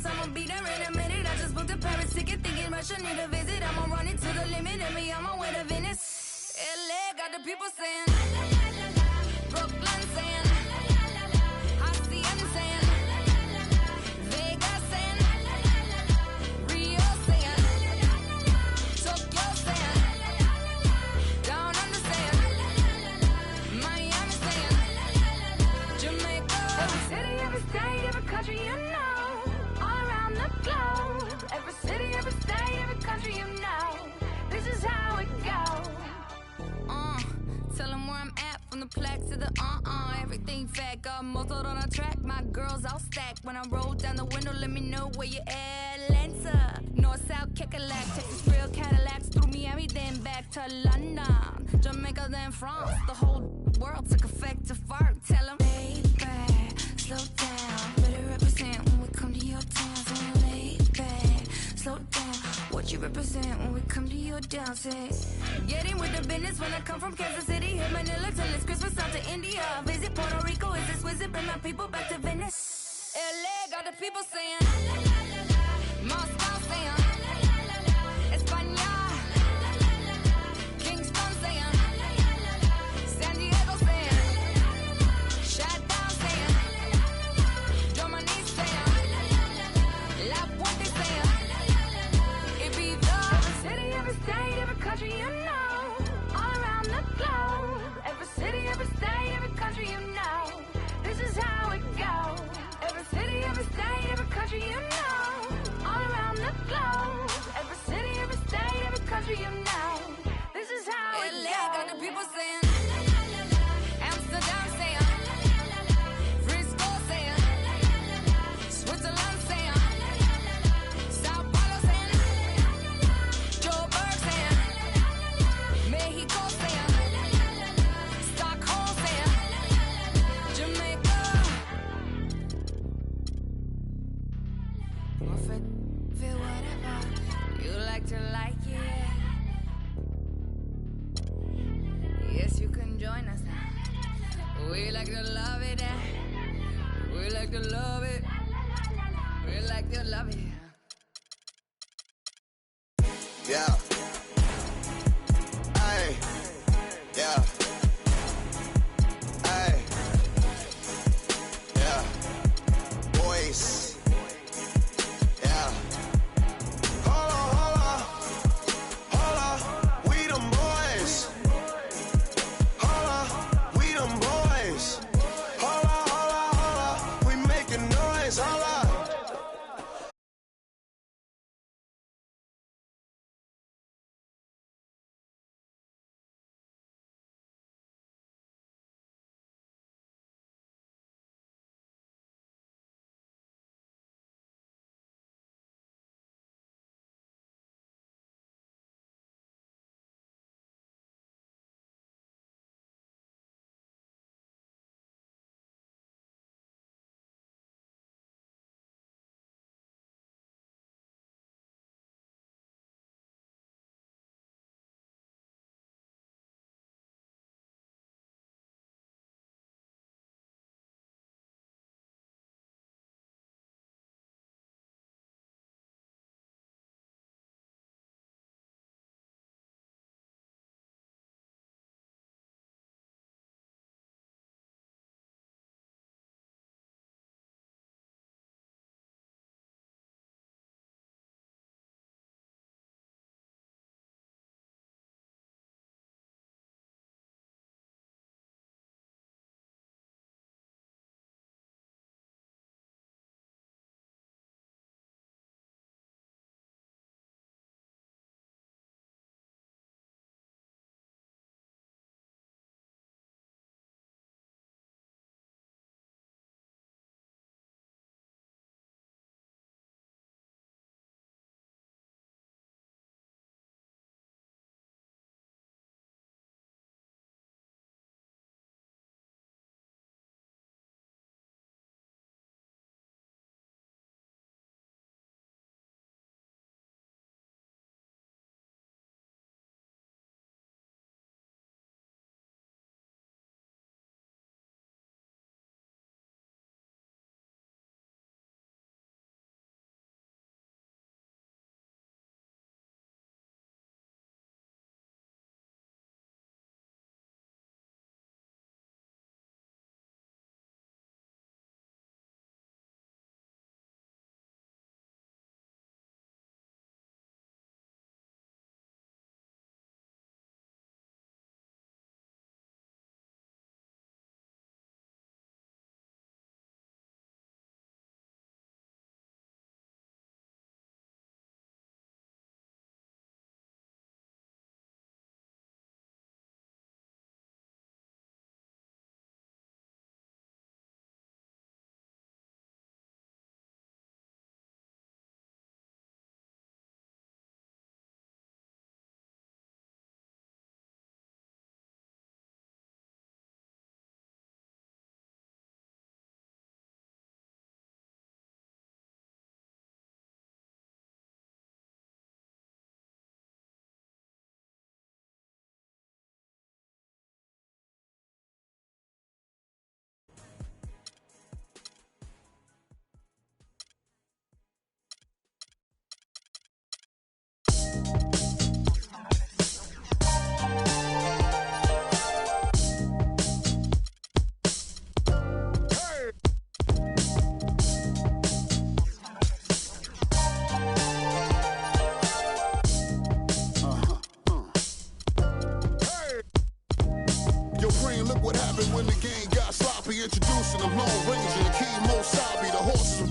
promise I'ma be there in a minute. I just booked a Paris ticket, thinking Russia need a visit. I'ma run it to the limit, and me on my way to Venice. LA got the people saying, Brooklyn saying, Hacienda saying, Vegas saying, Rio saying, Tokyo saying, Down Under saying, Miami saying, Jamaica. Every city, every state, every country you know, all around the globe. Every city, every state, every country you know, this is how it goes. Tell them where I'm at, from the plaque to the everything fat, got muzzled on a track. My girls all stacked. When I roll down the window, let me know where you at. Atlanta, North, South, Kekalak, Texas, real Cadillacs, through Miami, then back to London, Jamaica, then France. The whole world took effect to fart. Tell them, baby, slow down, better represent when we come to your town. So lay back, slow down, what you represent when we come to your town. Say, getting with the business when I come from Kansas City, hit Manila till it's Christmas, out to India, visit Puerto Rico, is this wizard, bring my people back to Venice. LA got the people saying, Moscow saying, España, Kingston saying, San Diego saying, Shutdown saying, Germany saying, La Puente saying, Ibiza. Every city, every state, every country you know, all around the globe. Every city, every state, every country you know, this is how it goes. Every city, every state, every country you know, all around the globe. Every city, every state, every country you know, this is how it goes. Got the people saying, Amsterdam saying, Frisco saying, Switzerland saying, Sao Paulo saying, Joburg saying, Mexico saying, Stockholm saying, Jamaica. Feel whatever you like to like it. Yes, you can join us now. We like to love it. We like to love it. We like to love it. Yeah. Ay. Yeah. Ay. Yeah. Boys. Yeah. Hold on. We them boys. Hold on. We them boys. Hold on. We making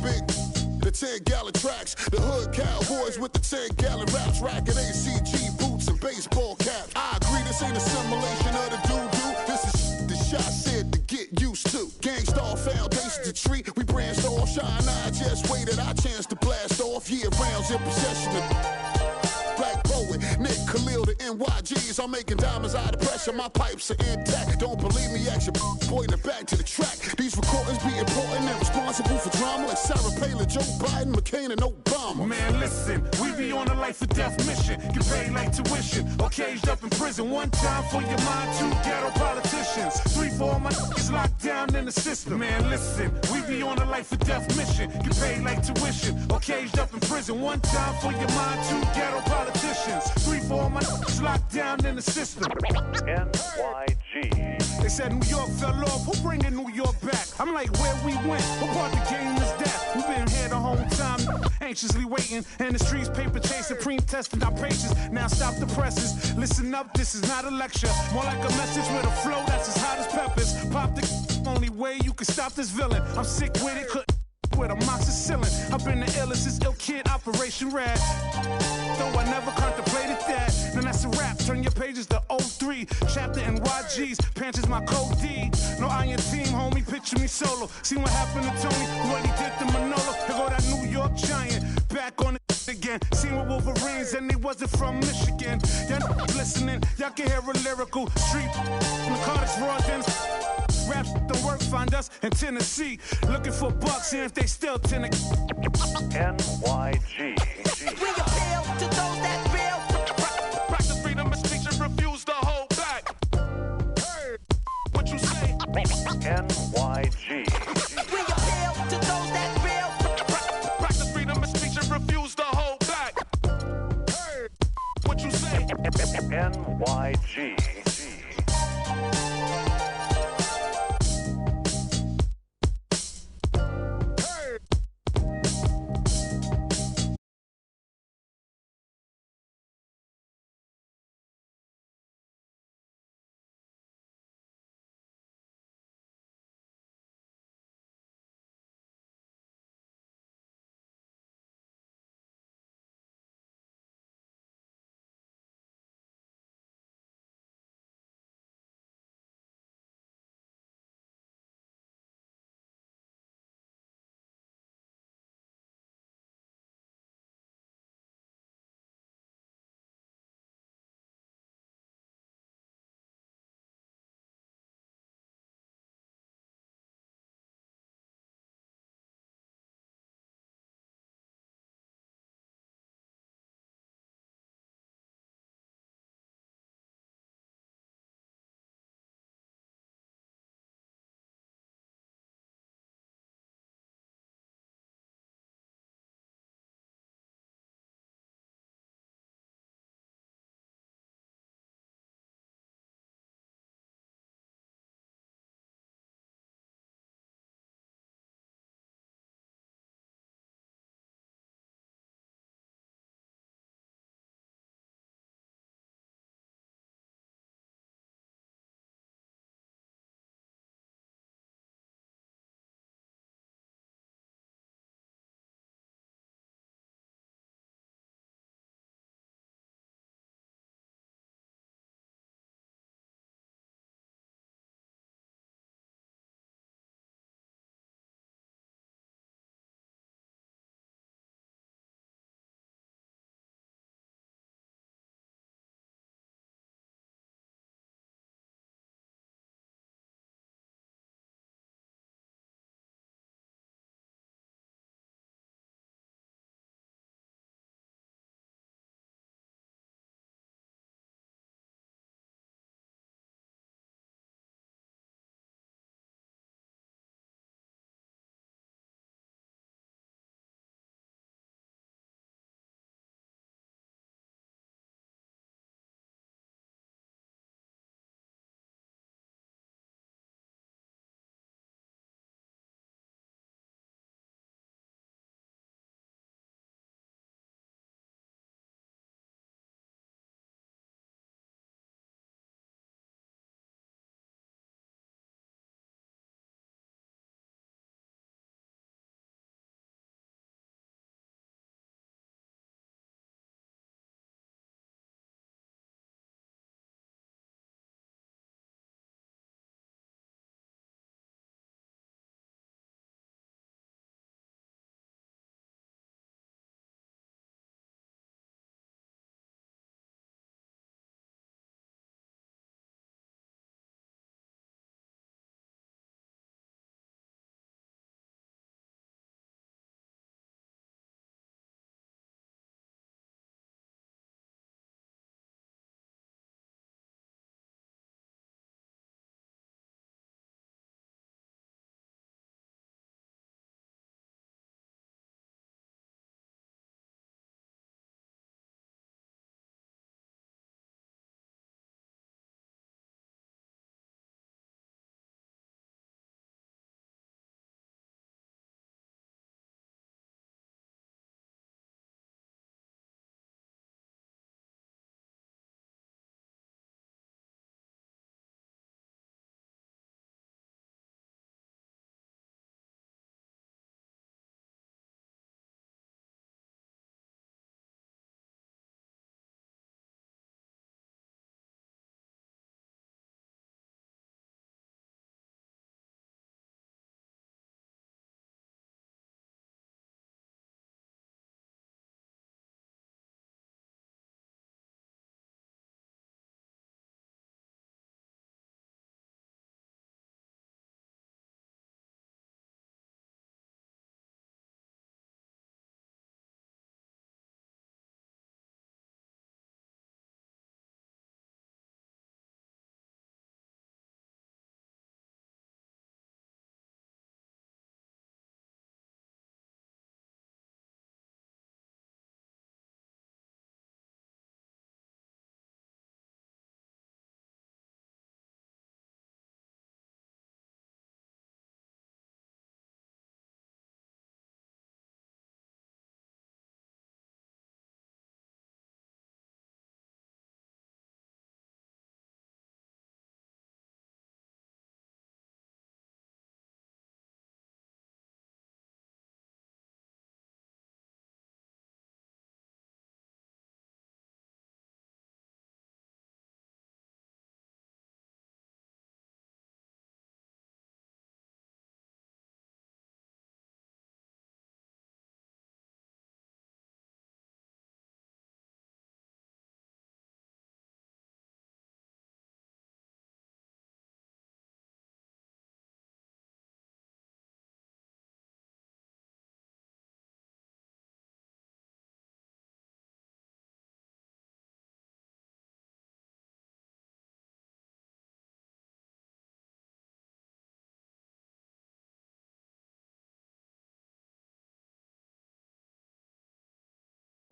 big. The 10-gallon tracks, the hood cowboys with the 10-gallon raps, racking ACG boots and baseball caps. I agree, this ain't a simulation of the doo-doo. This is the shot said to get used to. Gangstar foundation to treat, we branched off. Shine, I just waited our chance to blast off. Year rounds in possession of Black Poet, Nick Khalil, the NYGs. I'm making diamonds out of pressure, my pipes are intact. Don't believe me, action, pointing back to the track. These recordings be important and responsible for drama like Sarah Palin, Joe Biden, McCain, and Obama. Man, listen, we be on a life or death mission. Get paid like tuition or caged up in prison. One time for your mind, two ghetto politicians. 3 for all my niggas locked down in the system. Man, listen, we be on a life or death mission. Get paid like tuition or caged up in prison. One time for your mind, two ghetto politicians. 3 for all my niggas locked down in the system. NYG. They said New York fell off, who bringing New York back? I'm like, where we went, what part the game is that? We've been here the whole time, anxiously waiting. And the streets paper chasing, pre-testing our patience. Now stop the presses, listen up, this is not a lecture. More like a message with a flow that's as hot as peppers. Pop the only way you can stop this villain. I'm sick with it, couldn't with a moxicillin. I've been the illest, this ill kid, Operation Red. Though I never contemplated that. Then that's a wrap, turn your pages to 03. Chapter NYG's, pants is my code D. No iron team, homie, picture me solo. See what happened to Tony, what he did to Manolo. Here go that New York Giant, back on it again. Seen with Wolverines and they wasn't from Michigan. Y'all listening, y'all can hear a lyrical street. The Carter's raw dens. Raps don't work, find us in Tennessee. Looking for bucks, see if they still tend to. NYG. We appeal to those that feel. Practice freedom of speech and refuse to hold back. Hey, what you say? NYG. We appeal to those that feel. Practice freedom of speech and refuse to hold back. Hey, what you say? NYG.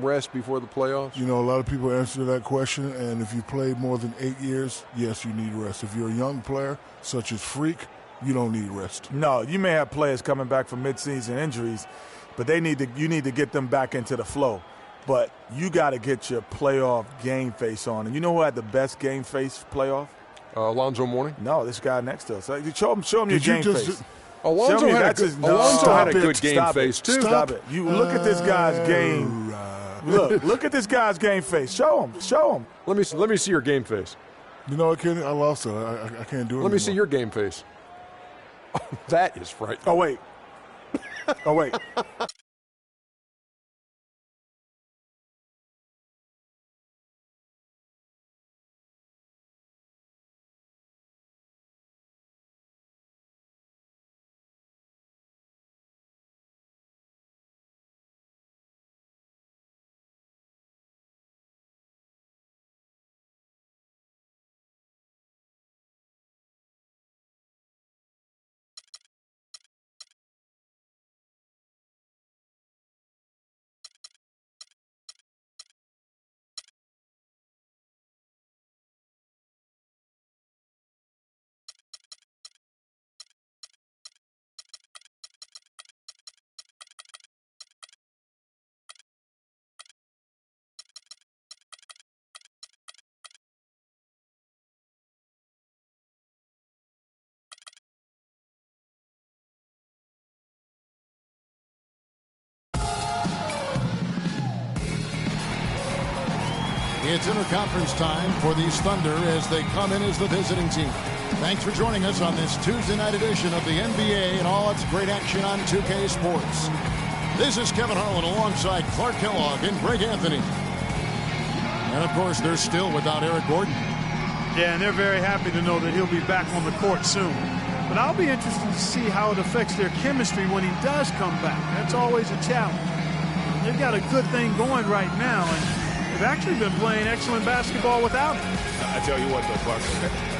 rest before the playoffs? You know, a lot of people answer that question, and if you played more than 8 years, yes, you need rest. If you're a young player, such as Freak, you don't need rest. No, you may have players coming back from midseason injuries, but you need to get them back into the flow. But you got to get your playoff game face on. And you know who had the best game face playoff? Alonzo Mourning? No, this guy next to us. Show him your game face. Alonzo had a good game face, too. Stop it. You look at this guy's game. Look at this guy's game face. Show him. Let me see your game face. You know what, Kenny? I lost it. I can't do it. Let me see your game face. Oh, that is frightening. Oh, wait. It's interconference time for these Thunder as they come in as the visiting team. Thanks for joining us on this Tuesday night edition of the NBA and all its great action on 2K Sports. This is Kevin Harlan alongside Clark Kellogg and Greg Anthony. And, of course, they're still without Eric Gordon. Yeah, and they're very happy to know that he'll be back on the court soon. But I'll be interested to see how it affects their chemistry when he does come back. That's always a challenge. They've got a good thing going right now, and they've actually been playing excellent basketball without him. I tell you what, though, Clark,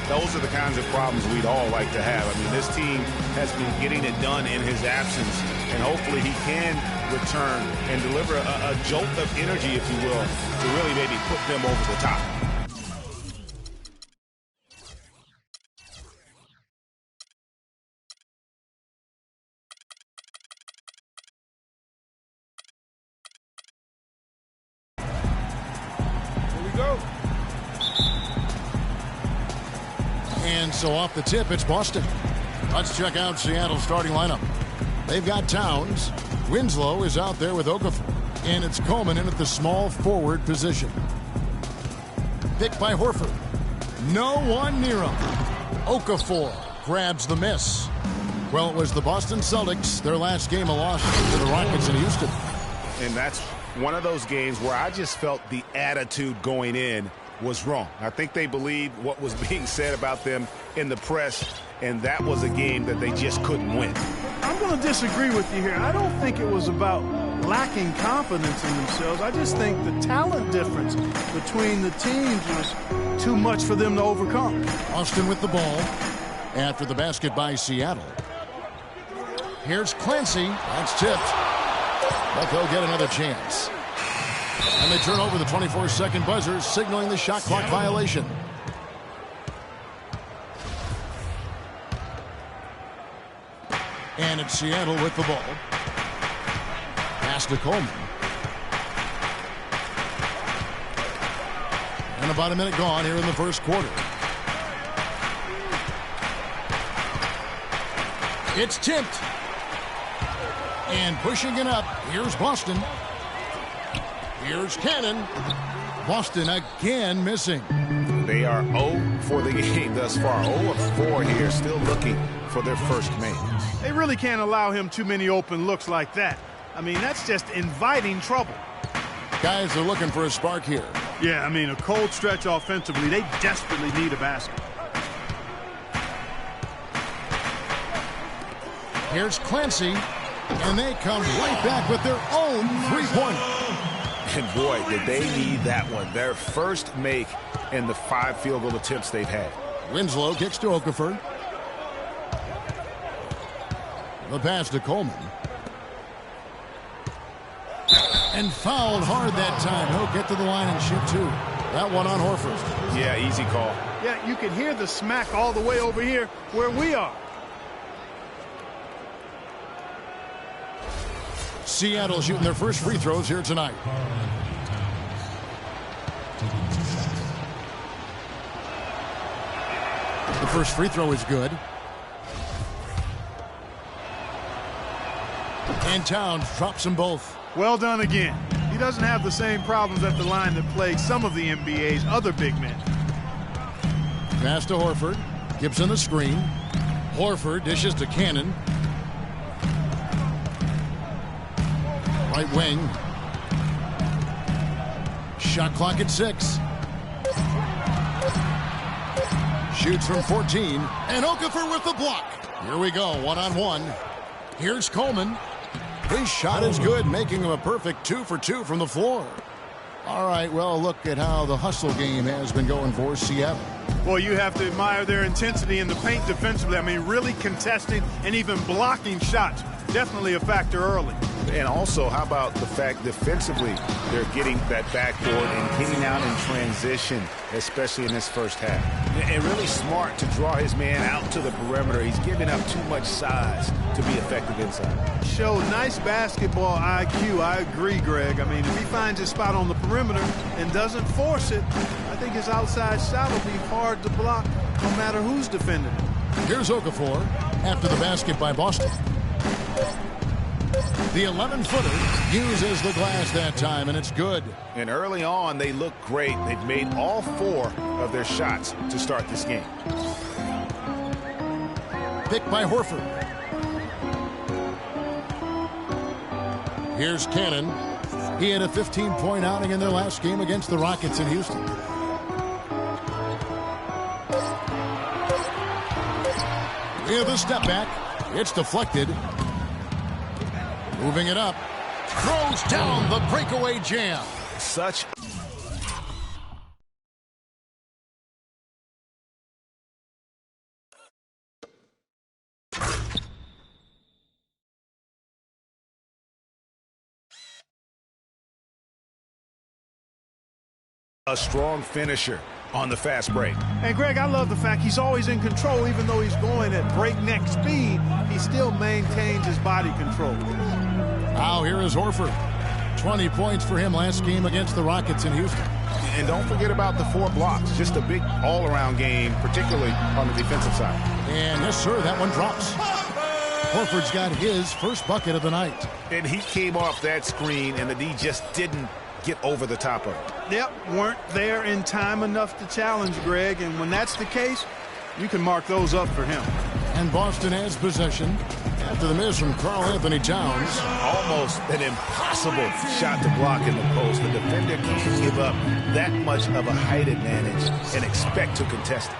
those are the kinds of problems we'd all like to have. I mean, this team has been getting it done in his absence, and hopefully he can return and deliver a jolt of energy, if you will, to really maybe put them over the top. And so off the tip, it's Boston. Let's check out Seattle's starting lineup. They've got Towns. Winslow is out there with Okafor. And it's Coleman in at the small forward position. Picked by Horford. No one near him. Okafor grabs the miss. Well, it was the Boston Celtics, their last game a loss to the Rockets in Houston. And that's one of those games where I just felt the attitude going in was wrong. I think they believed what was being said about them in the press, and that was a game that they just couldn't win. I'm going to disagree with you here. I don't think it was about lacking confidence in themselves. I just think the talent difference between the teams was too much for them to overcome. Austin with the ball after the basket by Seattle. Here's Clancy. That's tipped. But they'll get another chance. And they turn over the 24-second buzzer, signaling the shot clock violation. And it's Seattle with the ball. Pass to Coleman. And about a minute gone here in the first quarter. It's tipped. And pushing it up, here's Boston. Here's Cannon. Boston again missing. They are 0 for the game thus far. 0 of 4 here, still looking for their first make. They really can't allow him too many open looks like that. I mean, that's just inviting trouble. Guys are looking for a spark here. Yeah, I mean, a cold stretch offensively. They desperately need a basket. Here's Clancy. And they come right back with their own three-pointer. And boy, did they need that one. Their first make in the 5 field goal attempts they've had. Winslow kicks to Okafor. The pass to Coleman. And fouled hard that time. He'll get to the line and shoot two. That one on Horford. Yeah, easy call. Yeah, you can hear the smack all the way over here where we are. Seattle shooting their first free throws here tonight. The first free throw is good. And Towns drops them both. Well done again. He doesn't have the same problems at the line that plague some of the NBA's other big men. Pass to Horford. Gibson the screen. Horford dishes to Cannon. Right wing. Shot clock at 6. Shoots from 14. And Okafor with the block. Here we go, one-on-one. Here's Coleman. His shot is good, making him a perfect 2 for 2 from the floor. All right, well, look at how the hustle game has been going for Seattle. Well, you have to admire their intensity in the paint defensively. I mean, really contesting and even blocking shots. Definitely a factor early. And also, how about the fact defensively, they're getting that backboard and getting out in transition, especially in this first half. And really smart to draw his man out to the perimeter. He's giving up too much size to be effective inside. Showed nice basketball IQ. I agree, Greg. I mean, if he finds his spot on the perimeter and doesn't force it, I think his outside shot will be hard to block no matter who's defending him. Here's Okafor after the basket by Boston. The 11-footer uses the glass that time, and it's good. And early on, they look great. They've made all 4 of their shots to start this game. Picked by Horford. Here's Cannon. He had a 15-point outing in their last game against the Rockets in Houston. With a step back. It's deflected. Moving it up. Throws down the breakaway jam. Such a strong finisher on the fast break. And Greg, I love the fact he's always in control. Even though he's going at breakneck speed, he still maintains his body control. Now here is Horford. 20 points for him last game against the Rockets in Houston. And don't forget about the 4 blocks. Just a big all-around game, particularly on the defensive side. And yes, sir, that one drops. Horford's got his first bucket of the night. And he came off that screen, and the D just didn't get over the top of it. Yep, weren't there in time enough to challenge, Greg. And when that's the case, you can mark those up for him. And Boston has possession after the miss from Karl Anthony Towns. Almost an impossible shot to block in the post. The defender can't give up that much of a height advantage and expect to contest it.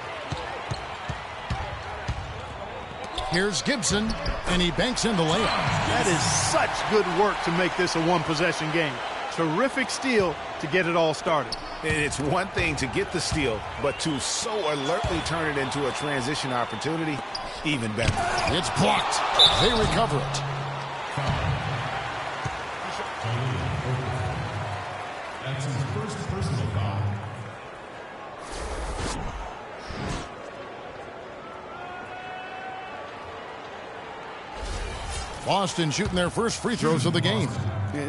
Here's Gibson, and he banks in the layup. That is such good work to make this a one-possession game. Terrific steal to get it all started. And it's one thing to get the steal, but to so alertly turn it into a transition opportunity, even better. It's blocked. They recover it. That's his first personal foul. Boston shooting their first free throws of the game.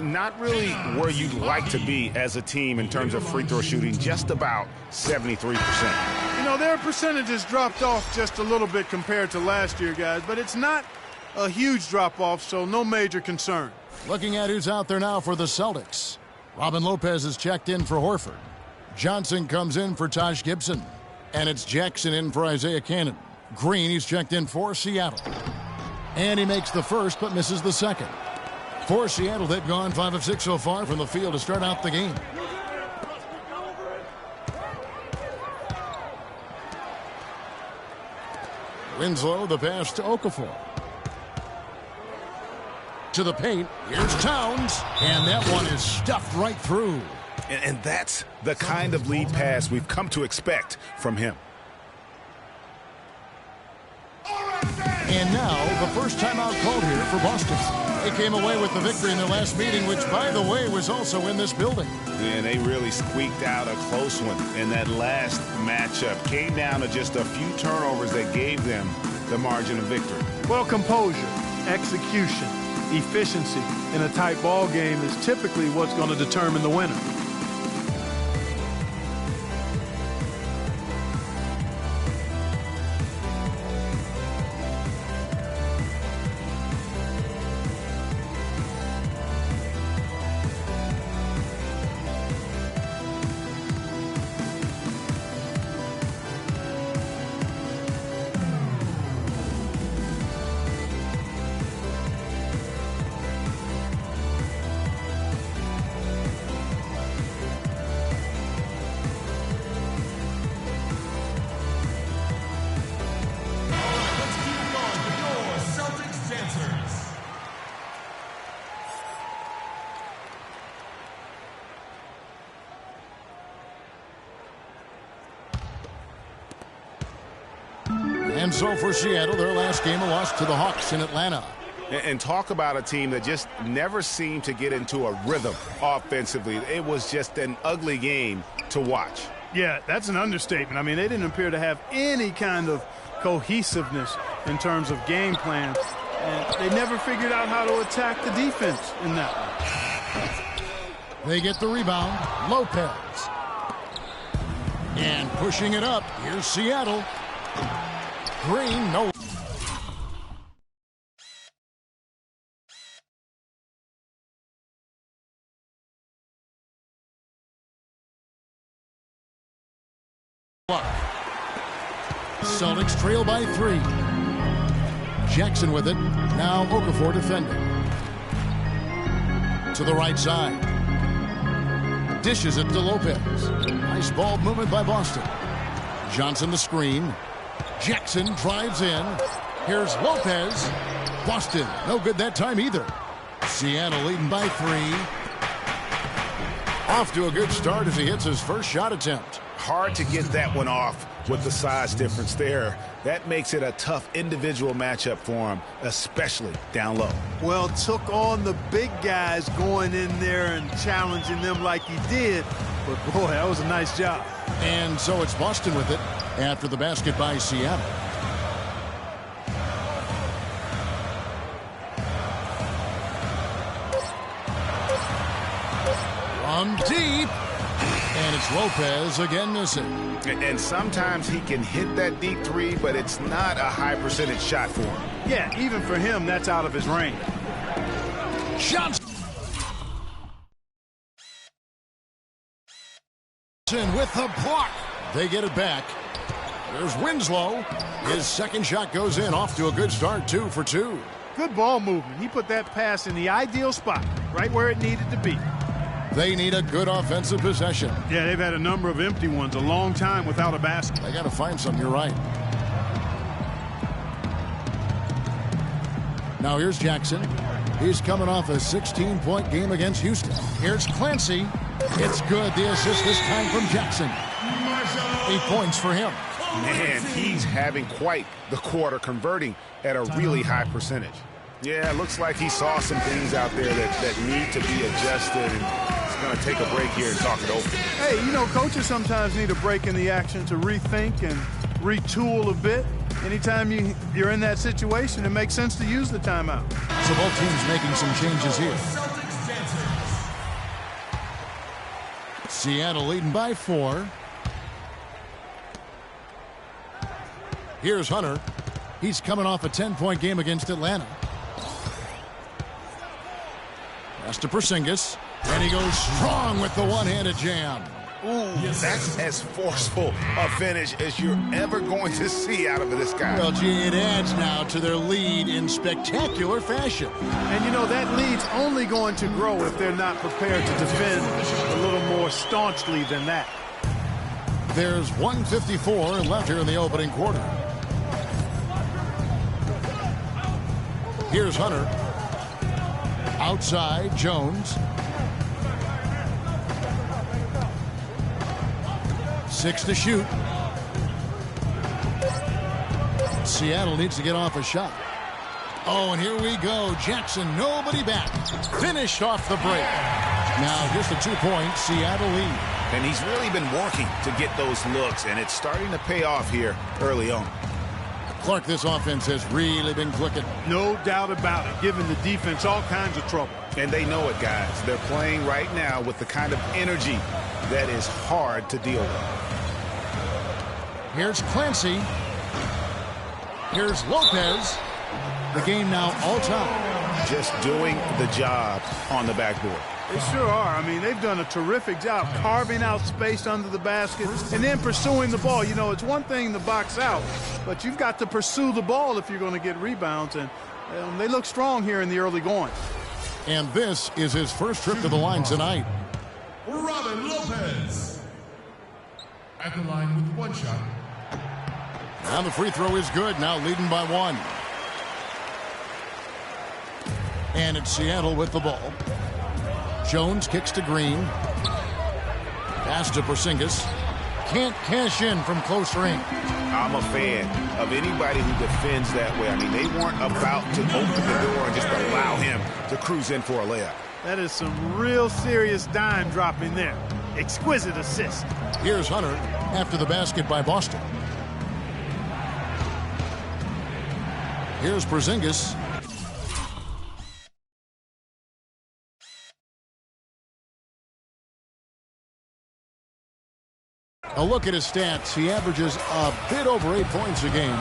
Not really where you'd like to be as a team in terms of free throw shooting, just about 73%. You know, their percentages dropped off just a little bit compared to last year, guys, but it's not a huge drop-off, so no major concern. Looking at who's out there now for the Celtics. Robin Lopez is checked in for Horford. Johnson comes in for Taj Gibson. And it's Jackson in for Isaiah Cannon. Green, he's checked in for Seattle. And he makes the first but misses the second. For Seattle, they've gone 5 of 6 so far from the field to start out the game. Winslow, the pass to Okafor. To the paint, here's Towns, and that one is stuffed right through. And that's the kind of lead pass we've come to expect from him. And And now, the first timeout called here for Boston. They came away with the victory in their last meeting, which, by the way, was also in this building. And they really squeaked out a close one in that last matchup. Came down to just a few turnovers that gave them the margin of victory. Well, composure, execution, efficiency in a tight ball game is typically what's going to determine the winner. And so for Seattle, their last game a loss to the Hawks in Atlanta. And talk about a team that just never seemed to get into a rhythm offensively. It was just an ugly game to watch. Yeah, that's an understatement. I mean, they didn't appear to have any kind of cohesiveness in terms of game plan. And they never figured out how to attack the defense in that one. They get the rebound. Lopez. And pushing it up. Here's Seattle. Green, no. Celtics trail by 3. Jackson with it. Now Okafor defending. To the right side. Dishes it to Lopez. Nice ball movement by Boston. Johnson the screen. Jackson drives in. Here's Lopez. Boston, no good that time either. Seattle leading by 3. Off to a good start as he hits his first shot attempt. Hard to get that one off with the size difference there. That makes it a tough individual matchup for him, especially down low. Well, took on the big guys going in there and challenging them like he did. But, boy, that was a nice job. And so it's Boston with it after the basket by Seattle. From deep. And it's Lopez again missing. And sometimes he can hit that deep three, but it's not a high percentage shot for him. Yeah, even for him, that's out of his range. Johnson with the block. They get it back. There's Winslow. His second shot goes in. Off to a good start, 2 for 2. Good ball movement. He put that pass in the ideal spot, right where it needed to be. They need a good offensive possession. Yeah, they've had a number of empty ones, a long time without a basket. They got to find some, you're right. Now here's Jackson. He's coming off a 16-point game against Houston. Here's Clancy. It's good. The assist this time from Jackson. 8 points for him. Man, he's having quite the quarter, converting at a really high percentage. Yeah, it looks like he saw some things out there that need to be adjusted, and he's going to take a break here and talk it over. Hey, you know, coaches sometimes need a break in the action to rethink and retool a bit. Anytime you're in that situation, it makes sense to use the timeout. So both teams making some changes here. Seattle leading by 4. Here's Hunter. He's coming off a 10-point game against Atlanta. Pass to Porzingis, and he goes strong with the one-handed jam. Ooh, that's as forceful a finish as you're ever going to see out of this guy. Well, gee, it adds now to their lead in spectacular fashion. And, you know, that lead's only going to grow if they're not prepared to defend a little more staunchly than that. There's 1:54 left here in the opening quarter. Here's Hunter. Outside, Jones. 6 to shoot. Seattle needs to get off a shot. Oh, and here we go. Jackson, nobody back. Finished off the break. Now just a 2-point Seattle lead. And he's really been working to get those looks, and it's starting to pay off here early on. Clark, this offense has really been clicking. No doubt about it, giving the defense all kinds of trouble. And they know it, guys. They're playing right now with the kind of energy that is hard to deal with. Here's Clancy. Here's Lopez. The game now all time. Just doing the job on the backboard. They sure are. I mean, they've done a terrific job carving out space under the basket and then pursuing the ball. You know, it's one thing to box out, but you've got to pursue the ball if you're going to get rebounds. And they look strong here in the early going. And this is his first trip to the line tonight. Robin Lopez at the line with 1 shot. And the free throw is good, now leading by 1. And it's Seattle with the ball. Jones kicks to Green. Pass to Porzingis. Can't cash in from close range. I'm a fan of anybody who defends that way. I mean, they weren't about to open the door and just allow him to cruise in for a layup. That is some real serious dime dropping there. Exquisite assist. Here's Hunter after the basket by Boston. Here's Porzingis. A look at his stats. He averages a bit over 8 points a game.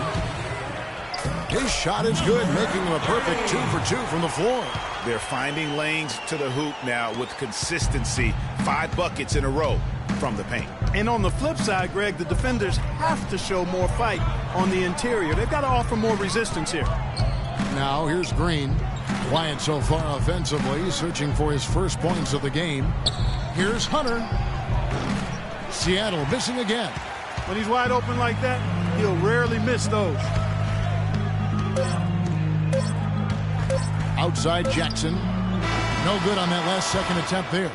His shot is good, making him a perfect 2 for 2 from the floor. They're finding lanes to the hoop now with consistency. 5 buckets in a row from the paint. And on the flip side, Greg, the defenders have to show more fight on the interior. They've got to offer more resistance here. Now here's Green. Quiet so far offensively, searching for his first points of the game. Here's Hunter. Seattle missing again. When he's wide open like that, he'll rarely miss those. Outside Jackson. No good on that last second attempt there.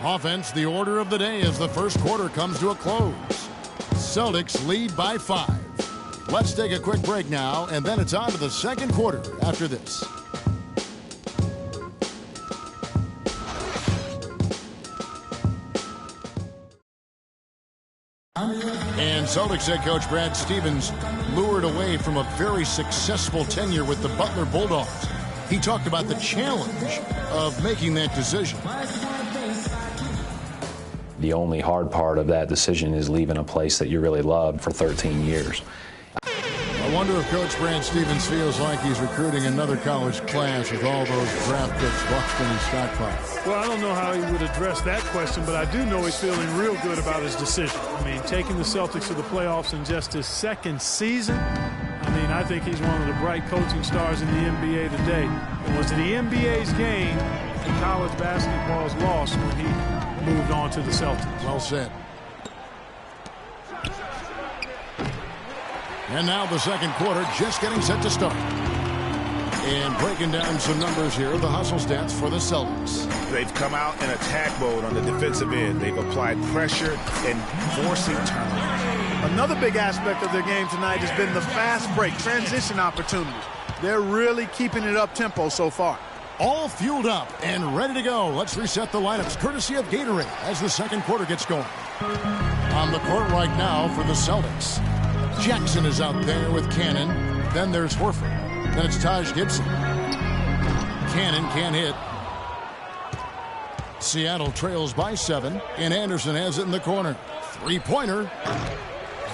Offense, the order of the day as the first quarter comes to a close. Celtics lead by 5. Let's take a quick break now, and then it's on to the second quarter after this. And Celtics head coach Brad Stevens lured away from a very successful tenure with the Butler Bulldogs. He talked about the challenge of making that decision. The only hard part of that decision is leaving a place that you really loved for 13 years. I wonder if Coach Brad Stevens feels like he's recruiting another college class with all those draft picks Boston and stockpile. Well, I don't know how he would address that question, but I do know he's feeling real good about his decision. I mean, taking the Celtics to the playoffs in just his second season, I think he's one of the bright coaching stars in the NBA today. It was to the NBA's game and college basketball's loss when he moved on to the Celtics. Well said. And now the second quarter just getting set to start. And breaking down some numbers here, the hustle stats for the Celtics. They've come out in attack mode on the defensive end. They've applied pressure and forcing turnovers. Another big aspect of their game tonight has been the fast break, transition opportunities. They're really keeping it up-tempo so far. All fueled up and ready to go. Let's reset the lineups courtesy of Gatorade as the second quarter gets going. On the court right now for the Celtics. Jackson is out there with Cannon. Then there's Horford. Then it's Taj Gibson. Cannon can't hit. Seattle trails by 7, and Anderson has it in the corner. Three-pointer.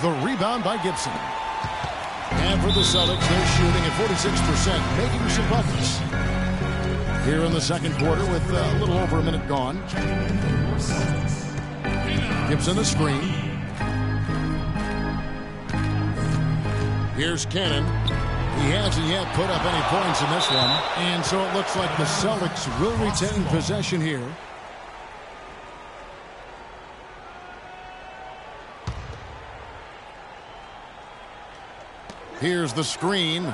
The rebound by Gibson. And for the Celtics, they're shooting at 46%, making some buckets. Here in the second quarter with a little over a minute gone. Gibson the screen. Here's Cannon. He hasn't yet put up any points in this one. And so it looks like the Celtics will retain possession here. Here's the screen.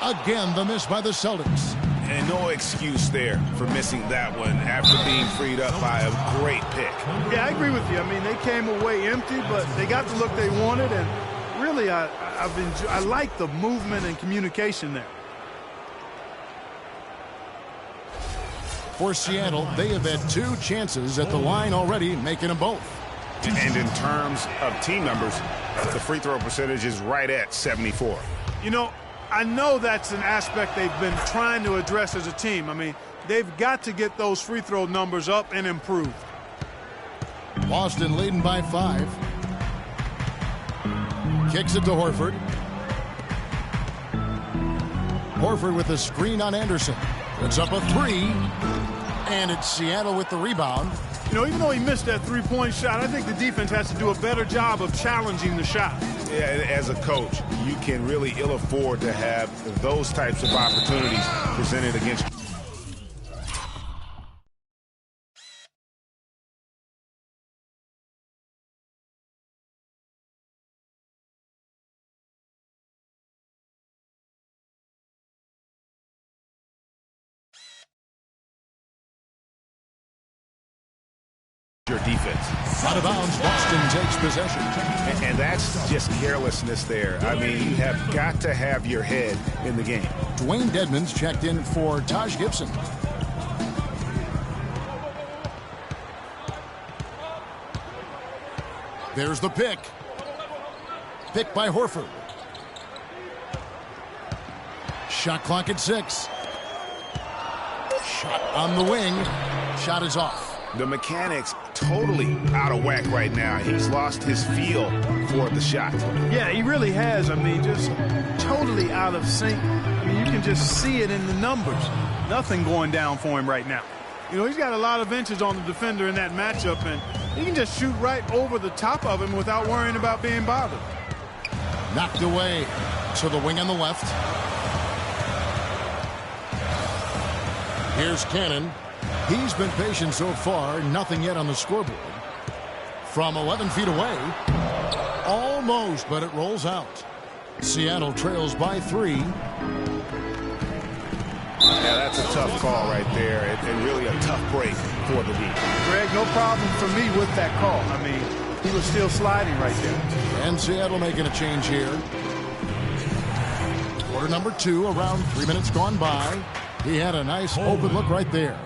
Again, the miss by the Celtics. And no excuse there for missing that one after being freed up by a great pick. Yeah, I agree with you. I mean, they came away empty, but they got the look they wanted and really really, I like the movement and communication there. For Seattle, they have had 2 chances at the line already, making them both. And in terms of team numbers, the free throw percentage is right at 74. You know, I know that's an aspect they've been trying to address as a team. I mean, they've got to get those free throw numbers up and improved. Boston leading by 5. Kicks it to Horford. Horford with a screen on Anderson. Puts up a 3. And it's Seattle with the rebound. You know, even though he missed that three-point shot, I think the defense has to do a better job of challenging the shot. Yeah, as a coach, you can really ill afford to have those types of opportunities presented against you. Your defense. Out of bounds, Boston takes possession. And that's just carelessness there. I mean, you have got to have your head in the game. Dwayne Dedmon's checked in for Taj Gibson. There's the pick. Pick by Horford. Shot clock at 6. Shot on the wing. Shot is off. The mechanics totally out of whack right now. He's lost his feel for the shot. Yeah, he really has. I mean, just totally out of sync. I mean, you can just see it in the numbers. Nothing going down for him right now. You know, he's got a lot of inches on the defender in that matchup, and he can just shoot right over the top of him without worrying about being bothered. Knocked away to the wing on the left. Here's Cannon. He's been patient so far, nothing yet on the scoreboard. From 11 feet away, almost, but it rolls out. Seattle trails by 3. Yeah, that's a tough call right there, and really a tough break for the D. Greg, no problem for me with that call. I mean, he was still sliding right there. And Seattle making a change here. Quarter number 2, around 3 minutes gone by. He had a nice open look right there.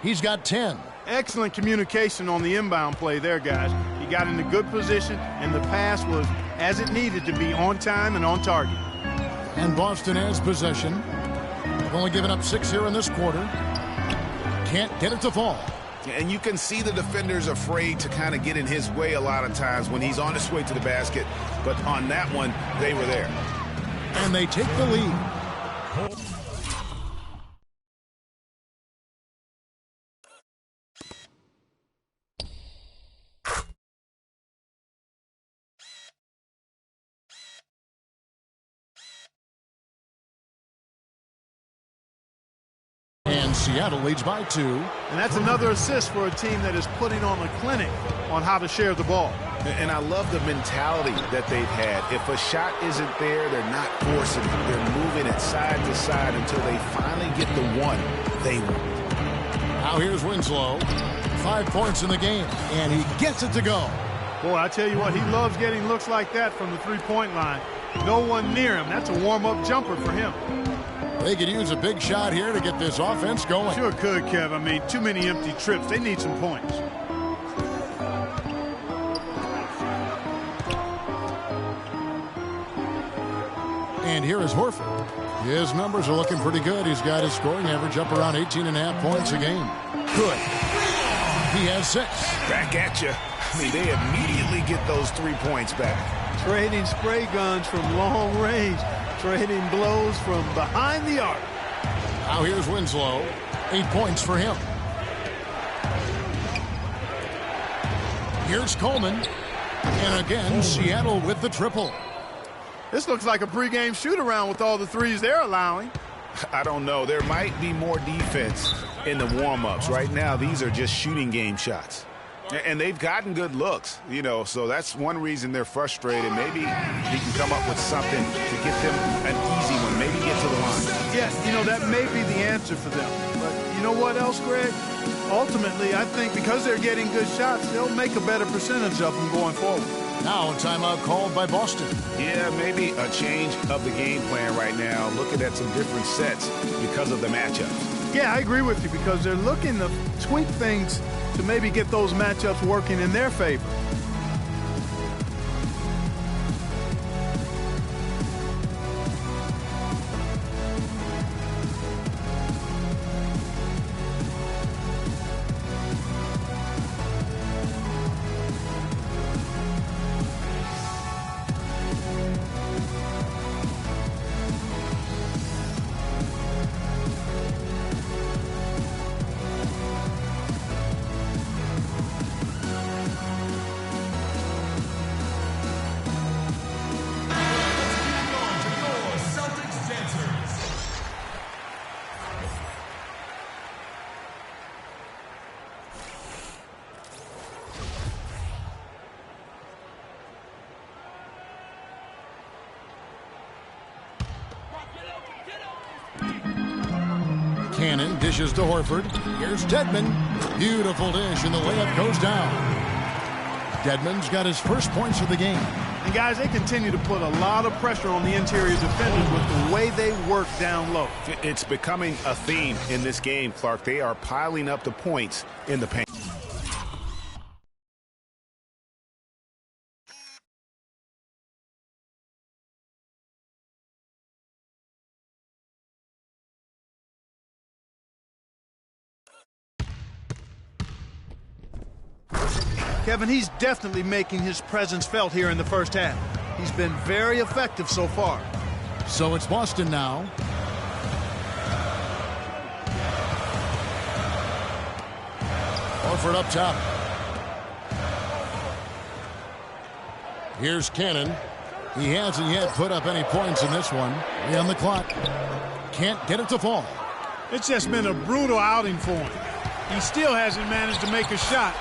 He's got 10. Excellent communication on the inbound play there, guys. He got in a good position, and the pass was as it needed to be, on time and on target. And Boston has possession. They've only given up 6 here in this quarter. Can't get it to fall. And you can see the defenders afraid to kind of get in his way a lot of times when he's on his way to the basket. But on that one, they were there. And they take the lead. Seattle leads by 2. And that's another assist for a team that is putting on a clinic on how to share the ball. And I love the mentality that they've had. If a shot isn't there, they're not forcing it. They're moving it side to side until they finally get the one they want. Now here's Winslow. 5 points in the game, and he gets it to go. Boy, I tell you what, he loves getting looks like that from the three-point line. No one near him. That's a warm-up jumper for him. They could use a big shot here to get this offense going. Sure could, Kev. I mean, too many empty trips. They need some points. And here is Horford. His numbers are looking pretty good. He's got his scoring average up around 18.5 points a game. Good. He has 6. Back at you. I mean, they immediately get those 3 points back. Trading spray guns from long range. Trading blows from behind the arc. Now here's Winslow. 8 points for him. Here's Coleman. And again, Seattle with the triple. This looks like a pregame shoot-around with all the threes they're allowing. I don't know. There might be more defense in the warm-ups. Right now, these are just shooting game shots. And they've gotten good looks, you know, so that's one reason they're frustrated. Maybe he can come up with something to get them an easy one, maybe get to the line. Yeah, you know, that may be the answer for them. But you know what else, Greg? Ultimately, I think because they're getting good shots, they'll make a better percentage of them going forward. Now a timeout called by Boston. Yeah, maybe a change of the game plan right now, looking at some different sets because of the matchup. Yeah, I agree with you because they're looking to tweak things to maybe get those matchups working in their favor. Cannon dishes to Horford. Here's Dedmon. Beautiful dish, and the layup goes down. Dedmon's got his first points of the game. And guys, they continue to put a lot of pressure on the interior defenders with the way they work down low. It's becoming a theme in this game, Clark. They are piling up the points in the paint. Kevin, he's definitely making his presence felt here in the first half. He's been very effective so far. So it's Boston now. Horford up top. Here's Cannon. He hasn't yet put up any points in this one. On the clock. Can't get it to fall. It's just been a brutal outing for him. He still hasn't managed to make a shot.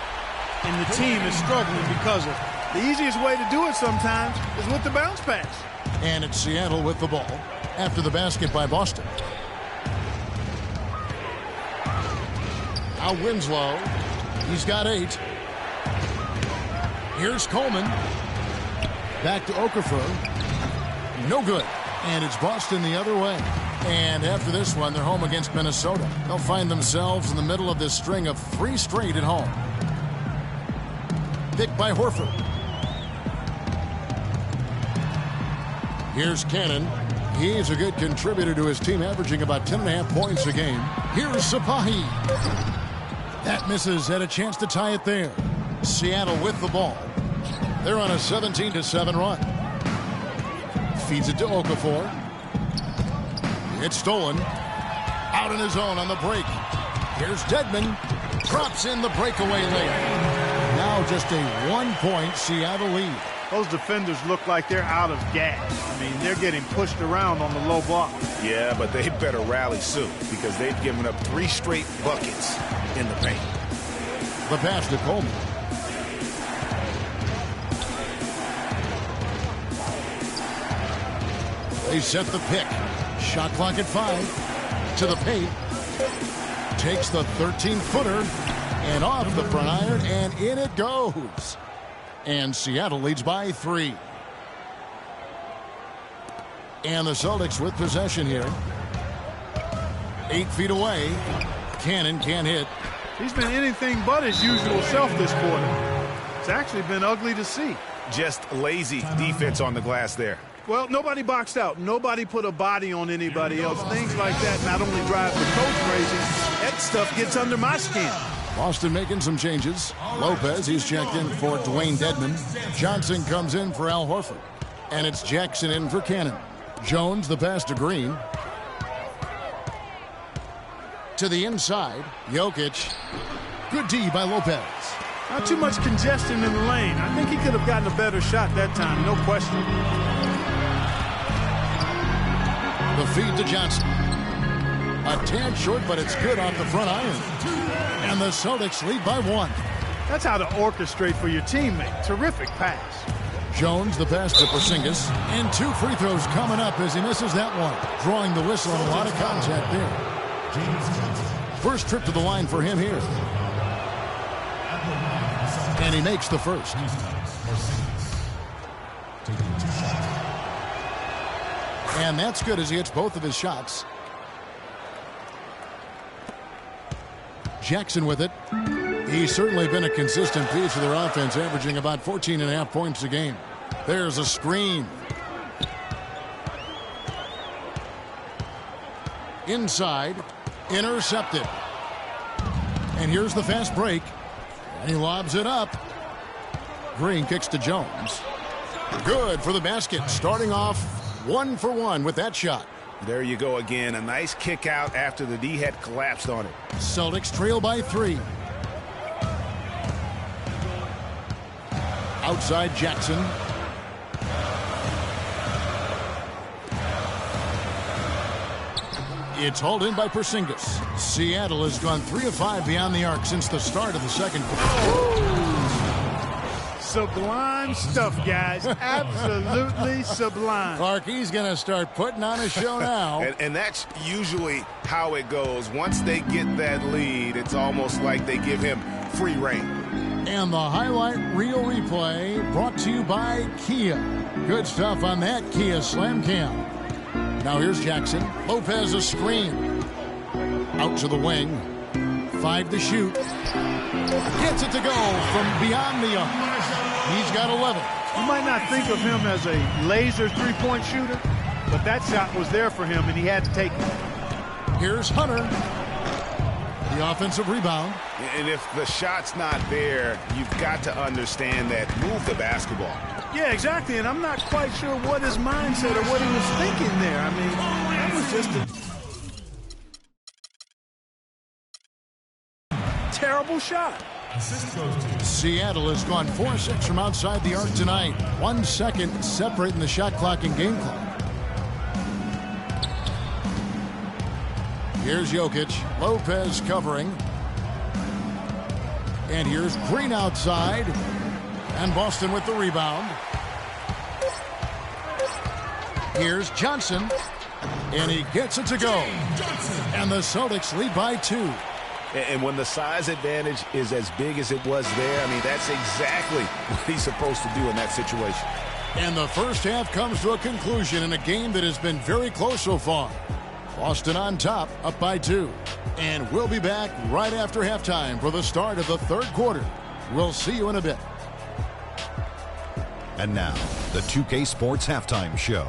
And the team is struggling because of it. The easiest way to do it sometimes is with the bounce pass. And it's Seattle with the ball after the basket by Boston. Now Winslow. He's got 8. Here's Coleman. Back to Okafor. No good. And it's Boston the other way. And after this one, they're home against Minnesota. They'll find themselves in the middle of this string of 3 straight at home. Picked by Horford. Here's Cannon. He's a good contributor to his team, averaging about 10.5 points a game. Here's Sapahi. That misses. Had a chance to tie it there. Seattle with the ball. They're on a 17-7 run. Feeds it to Okafor. It's stolen. Out in his own on the break. Here's Dedmon. Drops in the breakaway layup. Now just a 1-point Seattle lead. Those defenders look like they're out of gas. I mean, they're getting pushed around on the low block. Yeah, but they better rally soon because they've given up 3 straight buckets in the paint. The pass to Coleman. They set the pick. Shot clock at 5. To the paint. Takes the 13-footer. And off the front iron, and in it goes. And Seattle leads by 3. And the Celtics with possession here. 8 feet away. Cannon can't hit. He's been anything but his usual self this quarter. It's actually been ugly to see. Just lazy defense on the glass there. Well, nobody boxed out. Nobody put a body on anybody else. Things like that not only drive the coach crazy, that stuff gets under my skin. Boston making some changes. Lopez, he's checked in for Dwayne Dedmon. Johnson comes in for Al Horford. And it's Jackson in for Cannon. Jones, the pass to Green. To the inside, Jokic. Good D by Lopez. Not too much congestion in the lane. I think he could have gotten a better shot that time, no question. The feed to Johnson. A tad short, but it's good off the front iron. And the Celtics lead by 1. That's how to orchestrate for your teammate. Terrific pass. Jones, the pass to Porzingis. And 2 free throws coming up as he misses that one. Drawing the whistle and a lot of contact there. First trip to the line for him here. And he makes the first. And that's good as he hits both of his shots. Jackson with it. He's certainly been a consistent piece of their offense, averaging about 14.5 points a game. There's a screen. Inside. Intercepted. And here's the fast break. And he lobs it up. Green kicks to Jones. Good for the basket. Starting off 1 for 1 with that shot. There you go again. A nice kick out after the D had collapsed on it. Celtics trail by 3. Outside Jackson. It's hauled in by Porzingis. Seattle has gone 3 of 5 beyond the arc since the start of the second quarter. Sublime stuff, guys. Absolutely sublime. Clark, he's going to start putting on a show now. and that's usually how it goes. Once they get that lead, it's almost like they give him free reign. And the highlight reel replay brought to you by Kia. Good stuff on that Kia Slam Cam. Now here's Jackson. Lopez a screen. Out to the wing. 5 to shoot. Gets it to go from beyond the arc. He's got 11. You might not think of him as a laser three-point shooter, but that shot was there for him, and he had to take it. Here's Hunter. The offensive rebound. And if the shot's not there, you've got to understand that. Move the basketball. Yeah, exactly, and I'm not quite sure what his mindset or what he was thinking there. I mean, that was just a terrible shot. Seattle has gone 4-6 from outside the arc tonight. 1 second separating the shot clock and game clock. Here's Jokic. Lopez covering. And here's Green outside. And Boston with the rebound. Here's Johnson. And he gets it to go. And the Celtics lead by 2. And when the size advantage is as big as it was there, I mean, that's exactly what he's supposed to do in that situation. And the first half comes to a conclusion in a game that has been very close so far. Boston on top, up by 2. And we'll be back right after halftime for the start of the third quarter. We'll see you in a bit. And now, the 2K Sports Halftime Show.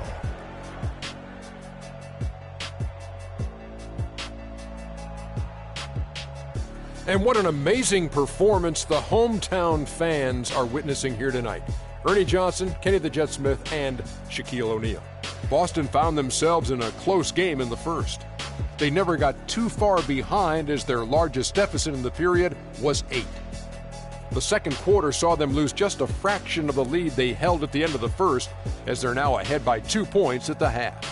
And what an amazing performance the hometown fans are witnessing here tonight. Ernie Johnson, Kenny the Jet Smith, and Shaquille O'Neal. Boston found themselves in a close game in the first. They never got too far behind as their largest deficit in the period was 8. The second quarter saw them lose just a fraction of the lead they held at the end of the first, as they're now ahead by 2 points at the half.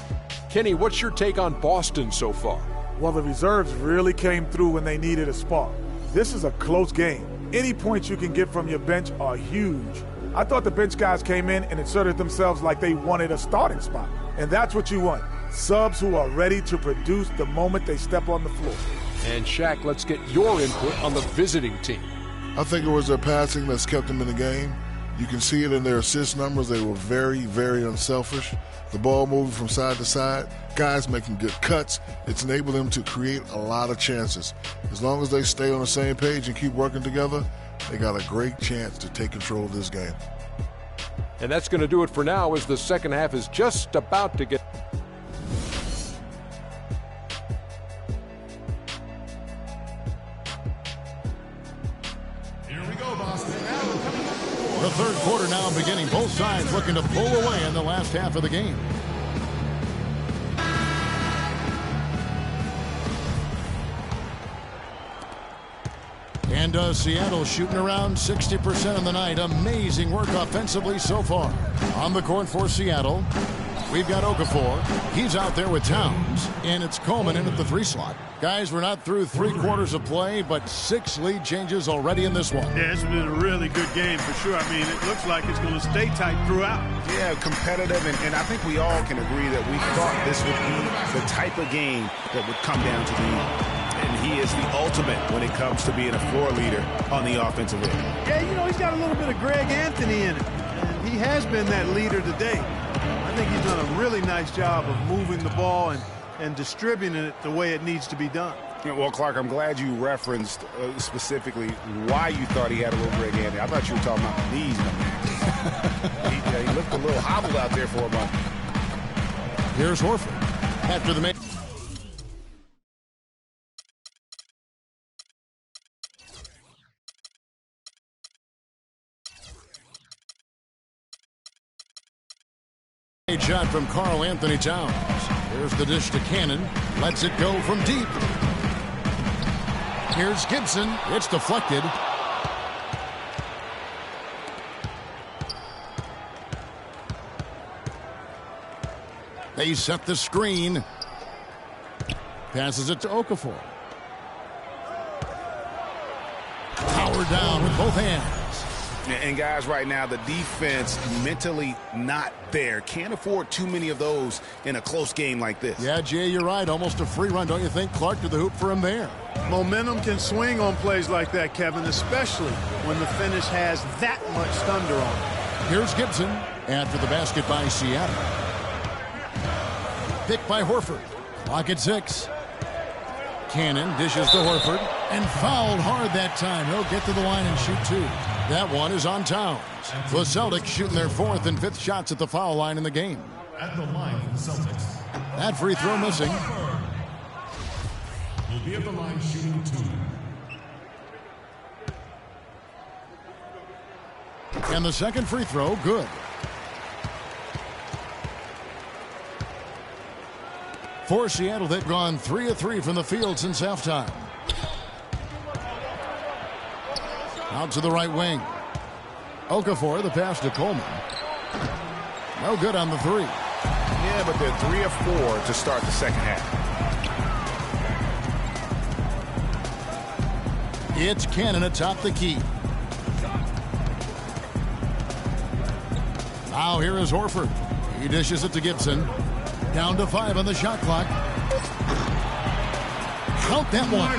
Kenny, what's your take on Boston so far? Well, the reserves really came through when they needed a spark. This is a close game. Any points you can get from your bench are huge. I thought the bench guys came in and inserted themselves like they wanted a starting spot. And that's what you want. Subs who are ready to produce the moment they step on the floor. And Shaq, let's get your input on the visiting team. I think it was their passing that's kept them in the game. You can see it in their assist numbers. They were very, very unselfish. The ball moving from side to side, guys making good cuts. It's enabled them to create a lot of chances. As long as they stay on the same page and keep working together, they got a great chance to take control of this game. And that's going to do it for now as the second half is just about to get... Here we go, Boston. The third quarter now beginning. Both sides looking to pull away in the last half of the game. And Seattle shooting around 60% of the night. Amazing work offensively so far. On the court for Seattle, we've got Okafor. He's out there with Towns. And it's Coleman in at the 3 slot. Guys, we're not through 3 quarters of play, but 6 lead changes already in this one. Yeah, it's been a really good game for sure. I mean, it looks like it's going to stay tight throughout. Yeah, competitive, and I think we all can agree that we thought this would be the type of game that would come down to the end. And he is the ultimate when it comes to being a floor leader on the offensive end. Yeah, you know, he's got a little bit of Greg Anthony in it. And he has been that leader today. I think he's done a really nice job of moving the ball and distributing it the way it needs to be done. Yeah, well, Clark, I'm glad you referenced specifically why you thought he had a little Greg Andy. I thought you were talking about the knees, my man. he looked a little hobbled out there for a moment. Here's Horford. After the shot from Karl Anthony Towns. Here's the dish to Cannon. Lets it go from deep. Here's Gibson. It's deflected. They set the screen. Passes it to Okafor. Power down with both hands. And guys, right now, the defense mentally not there. Can't afford too many of those in a close game like this. Yeah, Jay, you're right. Almost a free run, don't you think? Clark to the hoop for him there. Momentum can swing on plays like that, Kevin, especially when the finish has that much thunder on it. Here's Gibson after the basket by Seattle. Picked by Horford. Clock at 6. Cannon dishes to Horford and fouled hard that time. He'll get to the line and shoot 2. That one is on Towns. The Celtics shooting their 4th and 5th shots at the foul line in the game. At the line for the Celtics. That free throw missing. Will be at the line shooting 2. And the second free throw, good. For Seattle, they've gone 3 of 3 from the field since halftime. Out to the right wing. Okafor, the pass to Coleman. No good on the 3. Yeah, but they're 3 of 4 to start the second half. It's Cannon atop the key. Now here is Horford. He dishes it to Gibson. Down to 5 on the shot clock. Count that one.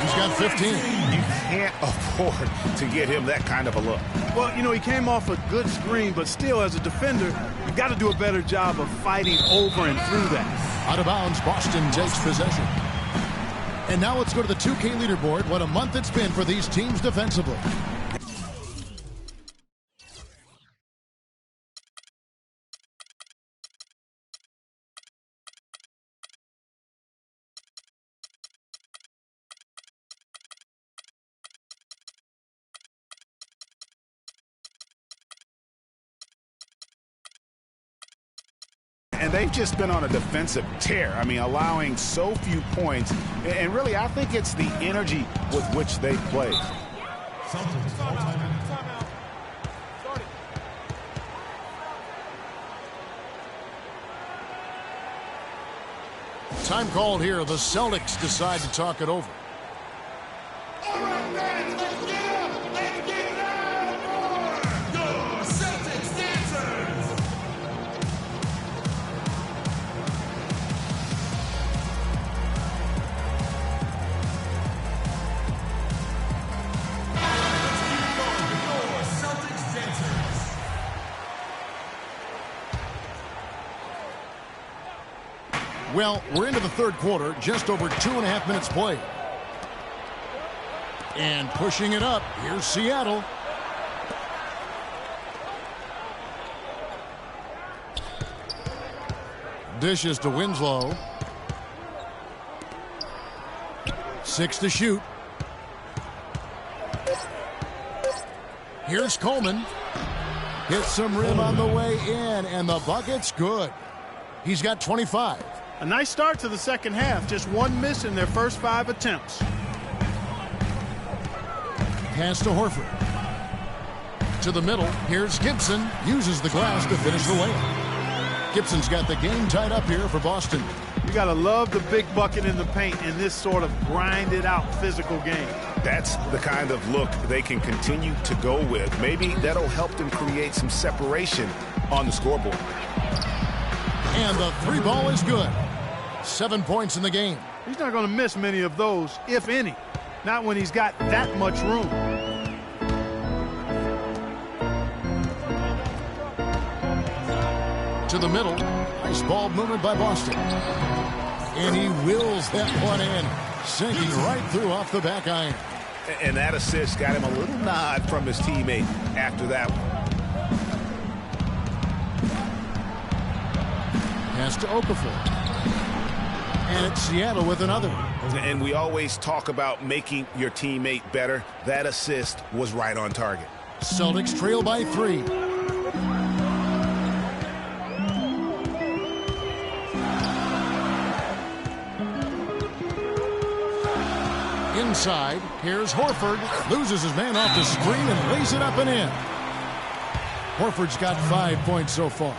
He's got 15. You can't afford to get him that kind of a look. Well, you know, he came off a good screen, but still, as a defender, you've got to do a better job of fighting over and through that. Out of bounds, Boston takes possession. And now let's go to the 2K leaderboard. What a month it's been for these teams defensively. And they've just been on a defensive tear. I mean, allowing so few points. And really, I think it's the energy with which they play. Time called here. The Celtics decide to talk it over. Well, we're into the third quarter, just over 2.5 minutes played. And pushing it up, here's Seattle. Dishes to Winslow. 6 to shoot. Here's Coleman. Hits some rim on the way in, and the bucket's good. He's got 25. A nice start to the second half. Just one miss in their first 5 attempts. Pass to Horford. To the middle. Here's Gibson. Uses the glass to finish the layup. Gibson's got the game tied up here for Boston. You got to love the big bucket in the paint in this sort of grinded-out physical game. That's the kind of look they can continue to go with. Maybe that'll help them create some separation on the scoreboard. And the 3 ball is good. 7 points in the game. He's not going to miss many of those, if any. Not when he's got that much room. to the middle. Nice ball movement by Boston. And he wills that one in, sinking right through off the back iron. And that assist got him a little nod from his teammate after that one. Pass to Okafor. And it's Seattle with another. And we always talk about making your teammate better. That assist was right on target. Celtics trail by 3. Inside, here's Horford. Loses his man off the screen and lays it up and in. Horford's got 5 points so far.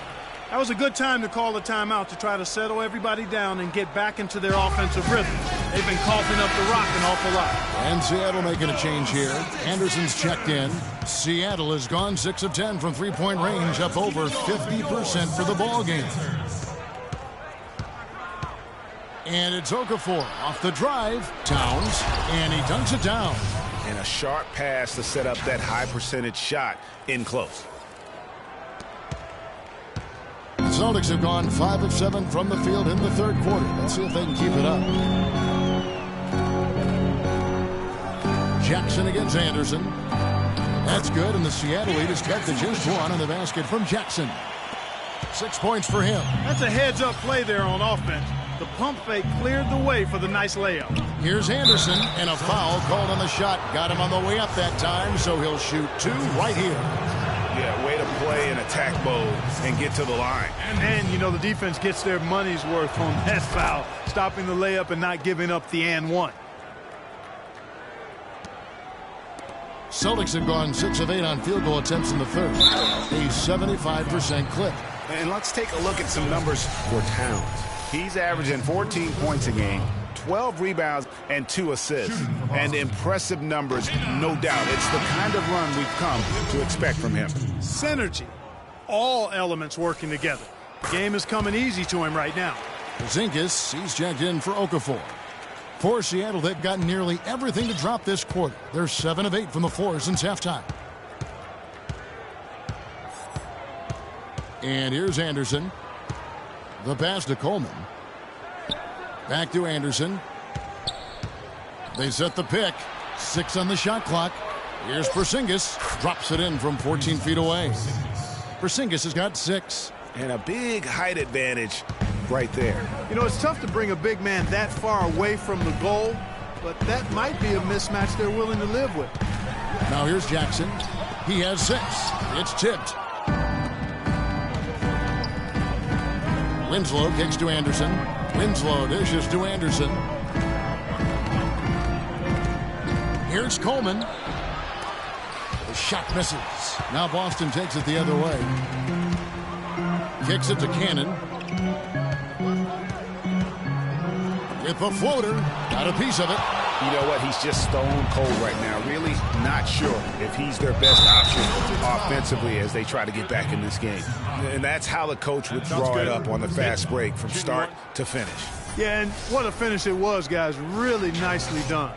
That was a good time to call a timeout to try to settle everybody down and get back into their offensive rhythm. They've been coughing up the rock an awful lot. And Seattle making a change here. Anderson's checked in. Seattle has gone 6 of 10 from three-point range, up over 50% for the ball game. And it's Okafor off the drive. Towns, and he dunks it down. And a sharp pass to set up that high percentage shot in close. The Celtics have gone 5 of 7 from the field in the third quarter. Let's see if they can keep it up. Jackson against Anderson. That's good, and the Seattle lead is kept to just 1 on the basket from Jackson. 6 points for him. That's a heads-up play there on offense. The pump fake cleared the way for the nice layup. Here's Anderson, and a foul called on the shot. Got him on the way up that time, so he'll shoot 2 right here. Yeah, way to play in attack mode and get to the line. And you know, the defense gets their money's worth on that foul, stopping the layup and not giving up the and one. Celtics have gone 6 of 8 on field goal attempts in the third. A 75% clip. And let's take a look at some numbers for Towns. He's averaging 14 points a game, 12 rebounds, and 2 assists. And impressive numbers, no doubt. It's the kind of run we've come to expect from him. Synergy. All elements working together. The game is coming easy to him right now. Porzingis, he's checked in for Okafor. For Seattle, they've gotten nearly everything to drop this quarter. They're 7 of 8 from the floor since halftime. And here's Anderson. The pass to Coleman. Back to Anderson. They set the pick. 6 on the shot clock. Here's Porzingis. Drops it in from 14 feet away. Porzingis has got 6. And a big height advantage right there. You know, it's tough to bring a big man that far away from the goal, but that might be a mismatch they're willing to live with. Now here's Jackson. He has 6. It's tipped. Winslow kicks to Anderson. Winslow dishes to Anderson. Here's Coleman. The shot misses. Now Boston takes it the other way. Kicks it to Cannon. With the floater. Got a piece of it. You know what? He's just stone cold right now. Really not sure if he's their best option offensively as they try to get back in this game. And that's how the coach would draw it up on the fast break from start to finish. Yeah, and what a finish it was, guys. Really nicely done.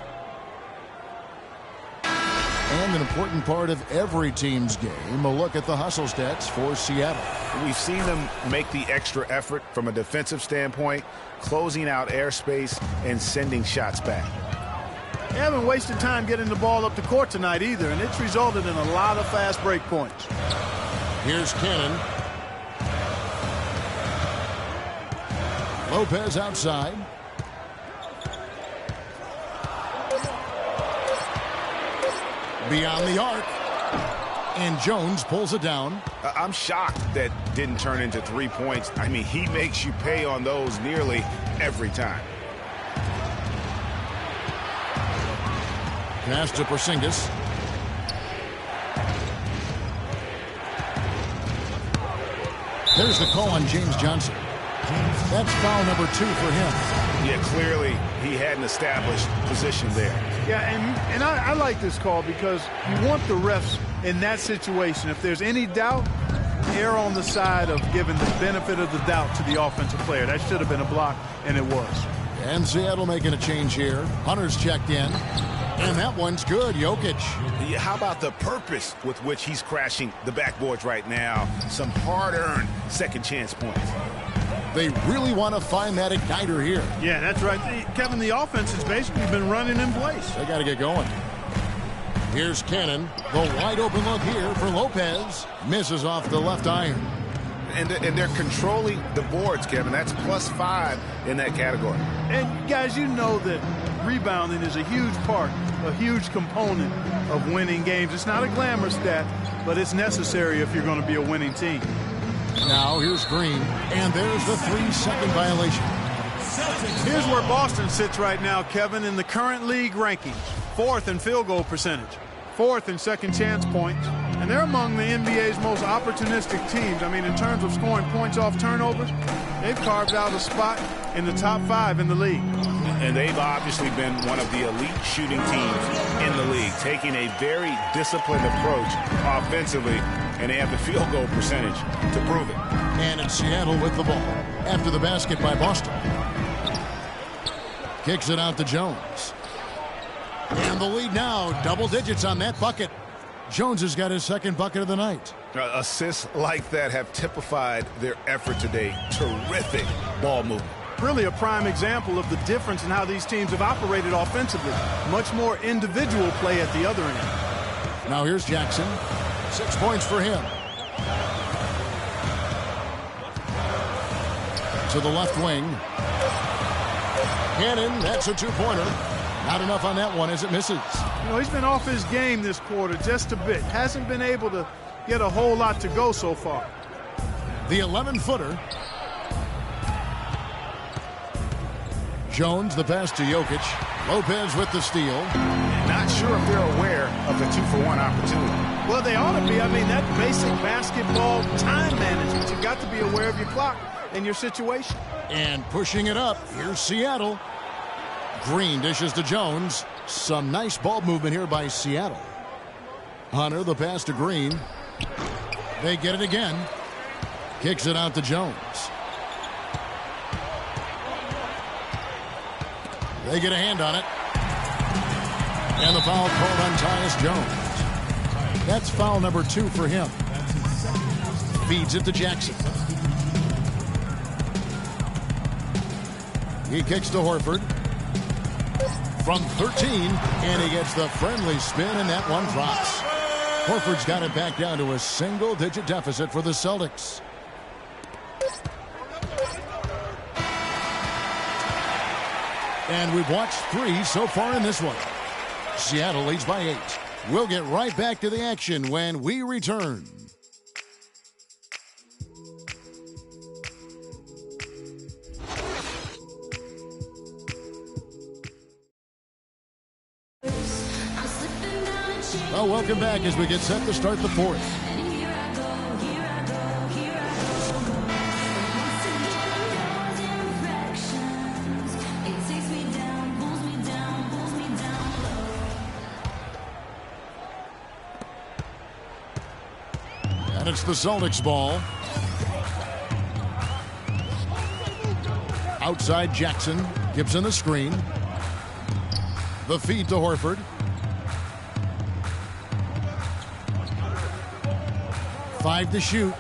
And an important part of every team's game, a look at the hustle stats for Seattle. We've seen them make the extra effort from a defensive standpoint, closing out airspace and sending shots back. They haven't wasted time getting the ball up the court tonight either, and it's resulted in a lot of fast break points. Here's Cannon. Lopez outside. Beyond the arc. And Jones pulls it down. I'm shocked that didn't turn into 3 points. I mean, he makes you pay on those nearly every time. Pass to Porzingis. There's the call on James Johnson. That's foul number 2 for him. Yeah, clearly he had an established position there. Yeah, and I like this call because you want the refs in that situation. If there's any doubt, err on the side of giving the benefit of the doubt to the offensive player. That should have been a block, and it was. And Seattle making a change here. Hunter's checked in. And that one's good, Jokic. Yeah, how about the purpose with which he's crashing the backboards right now? Some hard-earned second chance points. They really want to find that igniter here. Yeah, that's right. Kevin, the offense has basically been running in place. They got to get going. Here's Cannon. The wide open look here for Lopez. Misses off the left iron. And they're controlling the boards, Kevin. That's +5 in that category. And, guys, you know that rebounding is a huge part, a huge component of winning games. It's not a glamour stat, but it's necessary if you're going to be a winning team. Now here's Green, and there's the 3-second violation. Here's where Boston sits right now, Kevin, in the current league rankings. 4th in field goal percentage, 4th in second chance points, and they're among the NBA's most opportunistic teams. I mean, in terms of scoring points off turnovers, they've carved out a spot in the top 5 in the league. And they've obviously been one of the elite shooting teams in the league, taking a very disciplined approach offensively, and they have the field goal percentage to prove it. And it's Seattle with the ball after the basket by Boston. Kicks it out to Jones. And the lead now, double digits on that bucket. Jones has got his second bucket of the night. Assists like that have typified their effort today. Terrific ball movement. Really a prime example of the difference in how these teams have operated offensively. Much more individual play at the other end. Now here's Jackson. 6 points for him. To the left wing. Cannon, that's a 2-pointer. Not enough on that one as it misses. You know, he's been off his game this quarter just a bit. Hasn't been able to get a whole lot to go so far. The 11-footer. Jones, the pass to Jokic. Lopez with the steal. Not sure if they're aware of the 2-for-1 opportunity. Well, they ought to be. I mean, that basic basketball time management. You've got to be aware of your clock and your situation. And pushing it up, here's Seattle. Green dishes to Jones. Some nice ball movement here by Seattle. Hunter, the pass to Green. They get it again. Kicks it out to Jones. They get a hand on it. And the foul called on Tyus Jones. That's foul number 2 for him. Feeds it to Jackson. He kicks to Horford. From 13, and he gets the friendly spin, and that one drops. Horford's got it back down to a single-digit deficit for the Celtics. And we've watched 3 so far in this one. Seattle leads by 8. We'll get right back to the action when we return. Well, welcome back as we get set to start the 4th. And it's the Celtics ball. Outside Jackson. Gibson the screen. The feed to Horford. Five to shoot.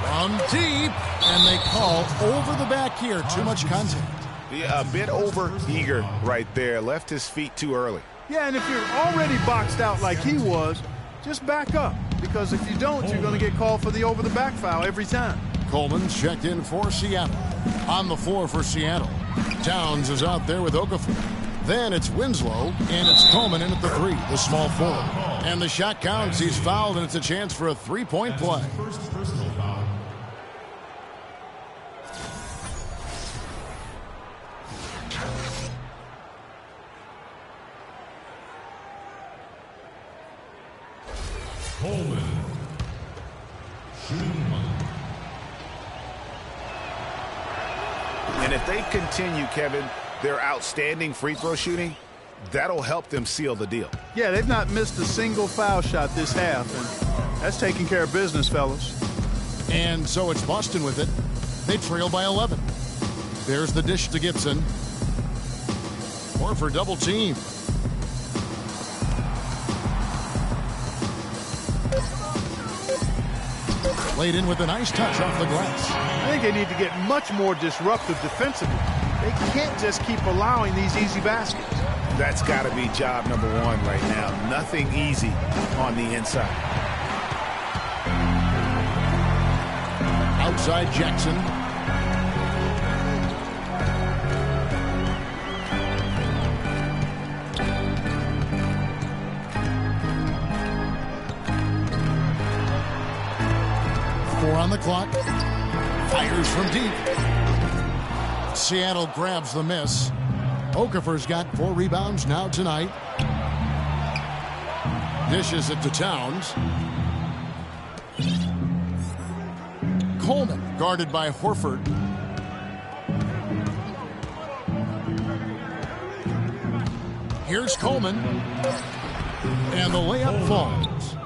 From deep. And they call over the back here. Too much contact. Yeah, a bit over eager right there. Left his feet too early. Yeah, and if you're already boxed out like he was, just back up. Because if you don't, you're going to get called for the over-the-back foul every time. Coleman's checked in for Seattle. On the floor for Seattle. Towns is out there with Okafor. Then it's Winslow, and it's Coleman in at the 3, the small forward. And the shot counts. He's fouled, and it's a chance for a 3-point play. First personal foul. Coleman. Shooting one. And if they continue, Kevin, their outstanding free throw shooting, that'll help them seal the deal. Yeah, they've not missed a single foul shot this half, and that's taking care of business, fellas. And so it's Boston with it. They trail by 11. There's the dish to Gibson. Horford double team. Laid in with a nice touch off the glass. I think they need to get much more disruptive defensively. They can't just keep allowing these easy baskets. That's got to be job number one right now. Nothing easy on the inside. Outside Jackson. Four on the clock. Fires from deep. Seattle grabs the miss. Okafor's got 4 rebounds now tonight. Dishes it to Towns. Coleman guarded by Horford. Here's Coleman. And the layup falls.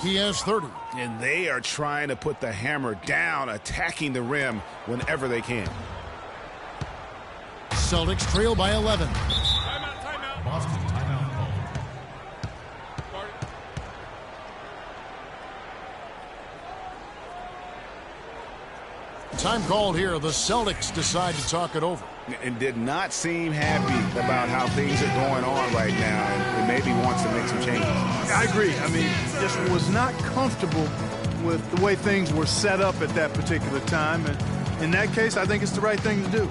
He has 30. And they are trying to put the hammer down, attacking the rim whenever they can. Celtics trail by 11. Timeout. Boston, timeout call. Time called here. The Celtics decide to talk it over. And did not seem happy about how things are going on right now. And maybe wants to make some changes. I agree. I mean, just was not comfortable with the way things were set up at that particular time. And in that case, I think it's the right thing to do.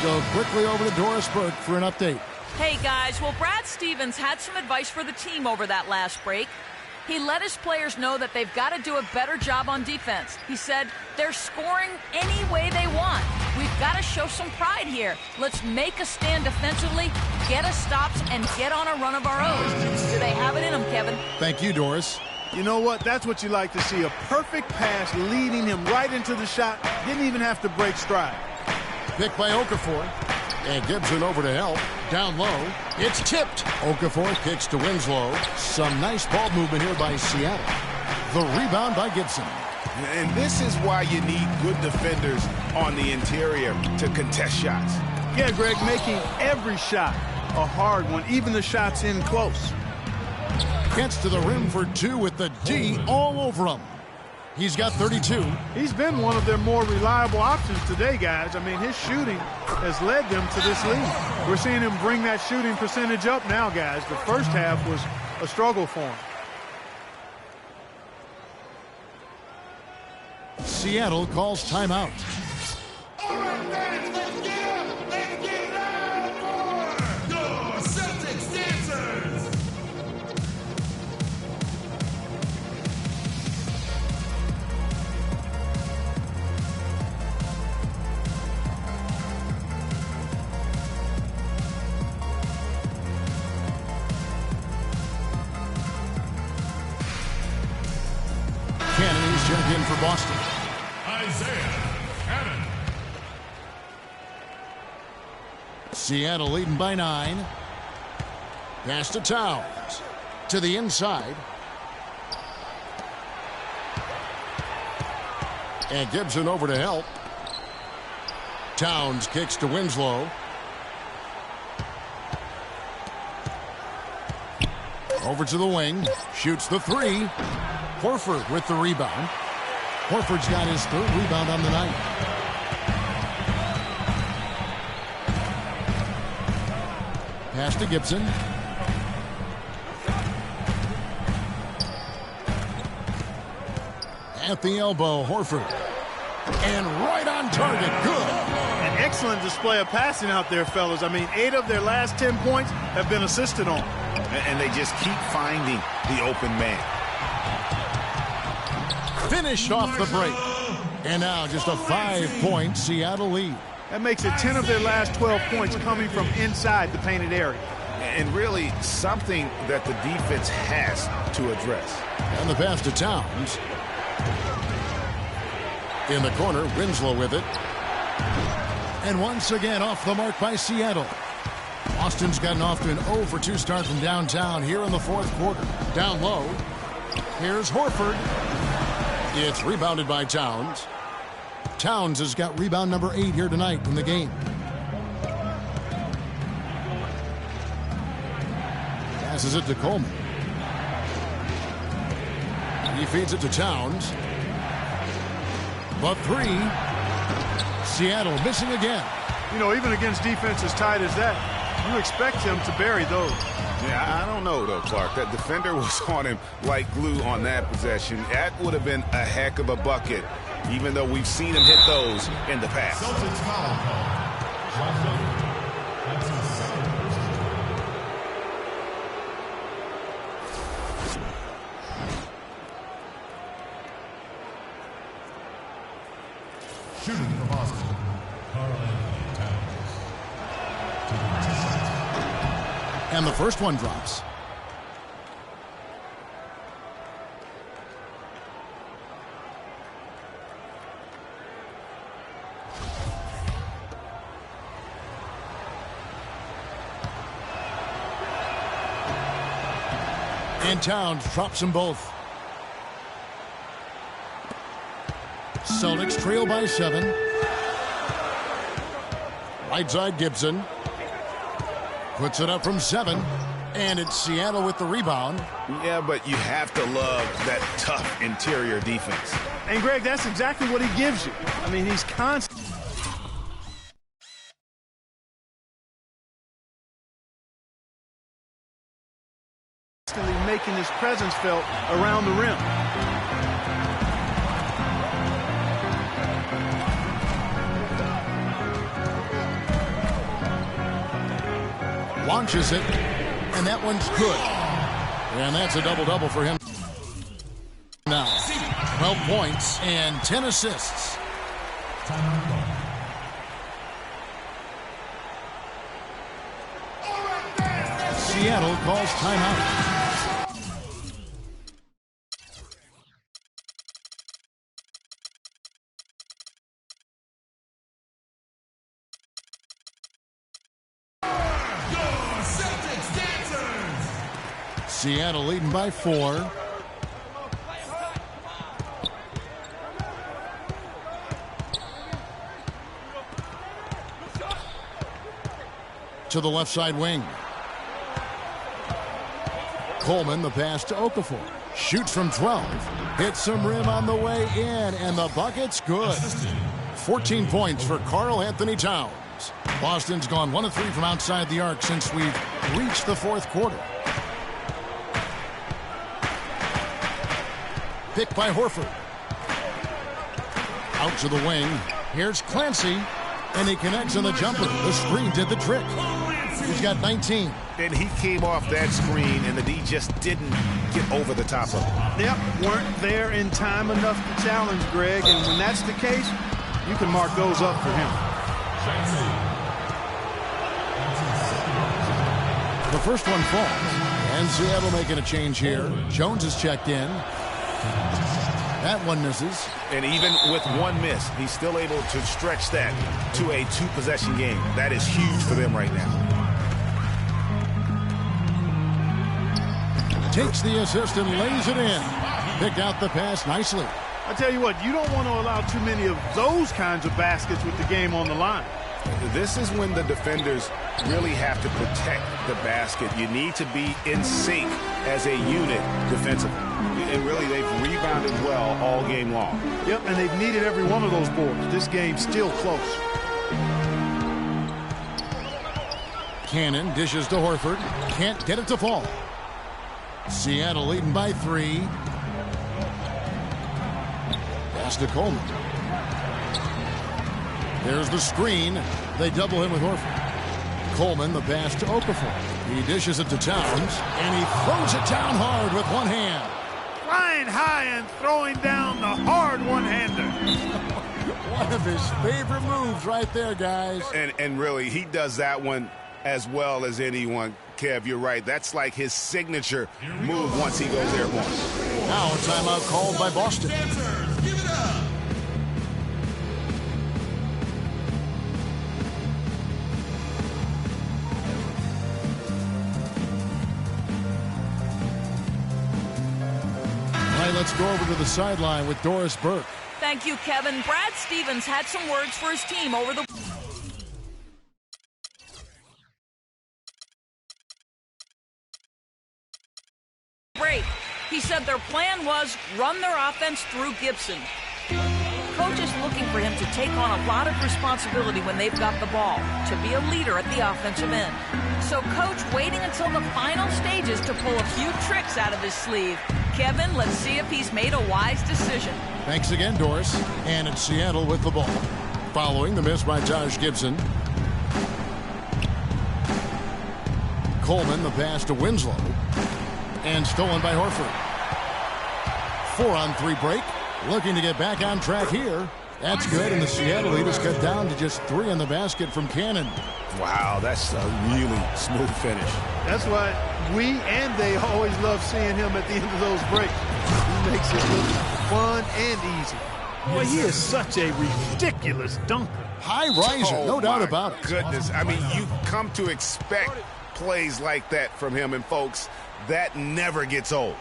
Go quickly over to Doris Burke for an update. Hey guys, well, Brad Stevens had some advice for the team over that last break. He let his players know that they've got to do a better job on defense. He said they're scoring any way they want. We've got to show some pride here. Let's make a stand defensively, get us stops, and get on a run of our own. Do they have it in them, Kevin? Thank you, Doris. You know what? That's what you like to see. A perfect pass leading him right into the shot. Didn't even have to break stride. Picked by Okafor. And Gibson over to help. Down low. It's tipped. Okafor kicks to Winslow. Some nice ball movement here by Seattle. The rebound by Gibson. And this is why you need good defenders on the interior to contest shots. Yeah, Greg, making every shot a hard one, even the shots in close. Gets to the rim for 2 with the D all over him. He's got 32. He's been one of their more reliable options today, guys. I mean, his shooting has led them to this lead. We're seeing him bring that shooting percentage up now, guys. The first half was a struggle for him. Seattle calls timeout. All right, fans, let's get loud for your Celtics dancers. Cannon's checked in for Boston. Isaiah Cannon. Seattle leading by 9. Pass to Towns. To the inside. And Gibson over to help. Towns kicks to Winslow. Over to the wing. Shoots the 3. Horford with the rebound. Horford's got his 3rd rebound on the night. Pass to Gibson. At the elbow, Horford. And right on target. Good. An excellent display of passing out there, fellas. I mean, 8 of their last 10 points have been assisted on. And they just keep finding the open man. Finished off the break. And now just a 5-point Seattle lead. That makes it 10 of their last 12 points coming from inside the painted area. and really something that the defense has to address. And the pass to Towns. In the corner, Winslow with it. And once again off the mark by Seattle. Boston's gotten off to an 0 for 2 start from downtown here in the fourth quarter. Down low. Here's Horford. It's rebounded by Towns. Towns has got rebound number 8 here tonight in the game. Passes it to Coleman. He feeds it to Towns. But 3. Seattle missing again. You know, even against defense as tight as that, you expect him to bury those. Yeah, I don't know, though, Clark. That defender was on him like glue on that possession. That would have been a heck of a bucket, even though we've seen him hit those in the past. Celtics foul call. Shooting for Boston, Karl-Anthony Towns. And the first one drops. And Towns drops them both. Celtics trail by 7. Right side Gibson. Puts it up from 7. And it's Seattle with the rebound. Yeah, but you have to love that tough interior defense. And, Greg, that's exactly what he gives you. I mean, he's constantly making his presence felt around the rim. Launches it, and that one's good. And that's a double-double for him now. 12 points and 10 assists. Seattle calls timeout. Seattle leading by 4. To the left side wing. Coleman, the pass to Okafor. Shoots from 12. Hits some rim on the way in, and the bucket's good. 14 points for Karl-Anthony Towns. Boston's gone 1 of 3 from outside the arc since we've reached the fourth quarter. Picked by Horford. Out to the wing. Here's Clancy. And he connects on the jumper. The screen did the trick. He's got 19. And he came off that screen, and the D just didn't get over the top of it. Yep, weren't there in time enough to challenge Greg. And when that's the case, you can mark those up for him. The first one falls. And Seattle making a change here. Jones is checked in. That one misses. And even with one miss, he's still able to stretch that to a 2-possession game. That is huge for them right now. Takes the assist and lays it in. Picked out the pass nicely. I tell you what, you don't want to allow too many of those kinds of baskets with the game on the line. This is when the defenders really have to protect the basket. You need to be in sync as a unit defensively. And really, they've rebounded well all game long. Yep, and they've needed every one of those boards. This game's still close. Cannon dishes to Horford. Can't get it to fall. Seattle leading by 3. Pass to Coleman. There's the screen. They double him with Horford. Coleman, the pass to Okafor. He dishes it to Towns, and he throws it down hard with one hand. Flying high and throwing down the hard one-hander. One of his favorite moves right there, guys. And really, he does that one as well as anyone. Kev, you're right. That's like his signature move once he goes airborne. Now a timeout called by Boston. Give it up. All right, let's go over to the sideline with Doris Burke. Thank you, Kevin. Brad Stevens had some words for his team over the break. He said their plan was run their offense through Gibson. Coach is looking for him to take on a lot of responsibility when they've got the ball, to be a leader at the offensive end. So Coach waiting until the final stages to pull a few tricks out of his sleeve. Kevin, let's see if he's made a wise decision. Thanks again, Doris. And it's Seattle with the ball. Following the miss by Josh Gibson. Coleman, the pass to Winslow. And stolen by Horford. 4-on-3 break. Looking to get back on track here. That's good, and the Seattle lead is cut down to just 3 in the basket from Cannon. Wow, that's a really smooth finish. That's why we and they always love seeing him at the end of those breaks. He makes it look fun and easy. Boy, he is such a ridiculous dunker. High riser, no doubt about it. Goodness, I mean, you come to expect plays like that from him, and folks, that never gets old.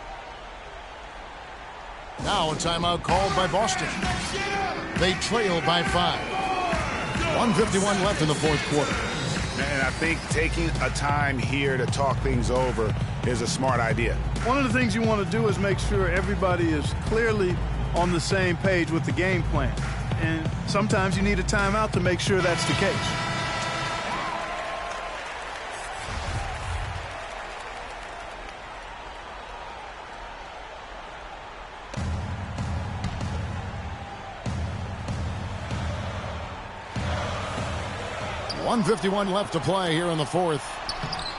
Now a timeout called by Boston. They trail by 5. 1:51 left in the fourth quarter. And I think taking a time here to talk things over is a smart idea. One of the things you want to do is make sure everybody is clearly on the same page with the game plan. And sometimes you need a timeout to make sure that's the case. .151 left to play here in the fourth.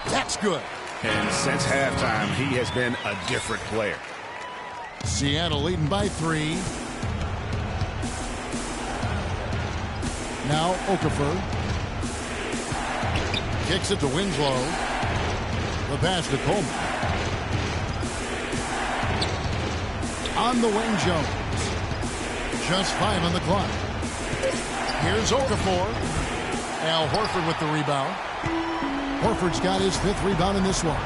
That's good. And since halftime, he has been a different player. Seattle leading by 3. Now Okafor. Kicks it to Winslow. The pass to Coleman. On the wing, Jones. Just 5 on the clock. Here's Okafor. Al Horford with the rebound. Horford's got his 5th rebound in this one.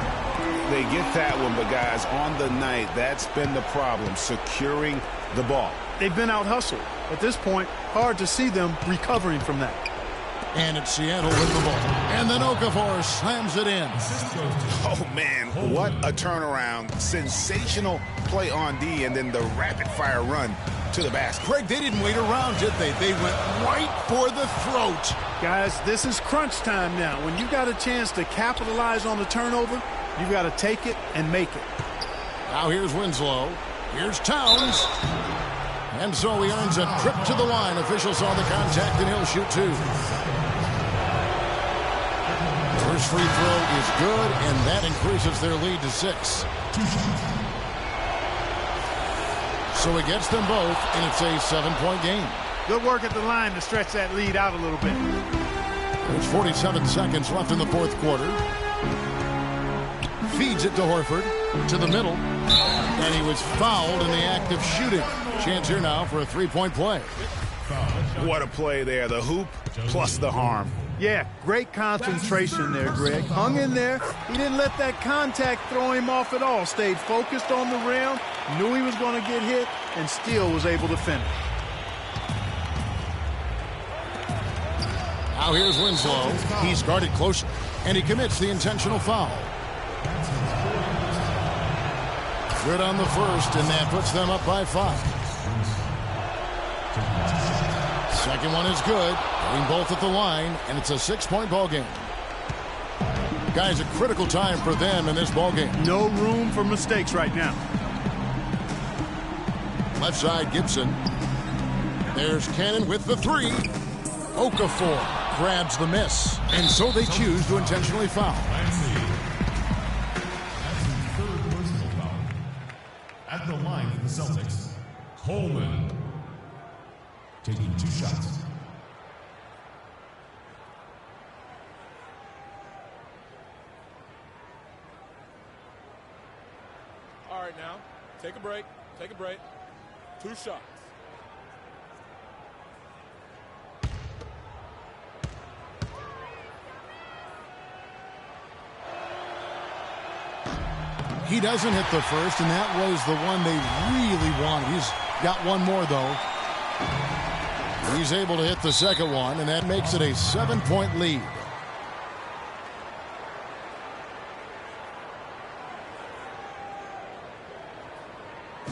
They get that one, but guys, on the night, that's been the problem, securing the ball. They've been out-hustled. At this point, hard to see them recovering from that. And it's Seattle with the ball. And then Okafor slams it in. Oh, man, what a turnaround. Sensational play on D, and then the rapid-fire run to the basket. Craig, they didn't wait around, did they? They went right for the throat. Guys, this is crunch time now. When you got a chance to capitalize on the turnover, you got to take it and make it. Now here's Winslow. Here's Towns. And so he earns a trip to the line. Officials saw the contact, and he'll shoot 2. First free throw is good, and that increases their lead to 6. So he gets them both, and it's a 7-point game. Good work at the line to stretch that lead out a little bit. There's 47 seconds left in the fourth quarter. Feeds it to Horford, to the middle, and he was fouled in the act of shooting. Chance here now for a 3-point play. What a play there, the hoop plus the harm. Yeah, great concentration there, Greg. Hung in there. He didn't let that contact throw him off at all. Stayed focused on the rim, knew he was going to get hit, and still was able to finish. Now here's Winslow. He's guarded closer, and he commits the intentional foul. Good on the first, and that puts them up by 5. Second one is good. Getting both at the line, and it's a 6-point ball game. Guys, a critical time for them in this ball game. No room for mistakes right now. Left side, Gibson. There's Cannon with the 3. Okafor grabs the miss, and so they choose to intentionally foul. That's his 3rd personal foul. At the line for the Celtics, Coleman taking 2 shots. Take a break. Take a break. 2 shots. He doesn't hit the first, and that was the one they really wanted. He's got one more, though. He's able to hit the second one, and that makes it a 7-point lead.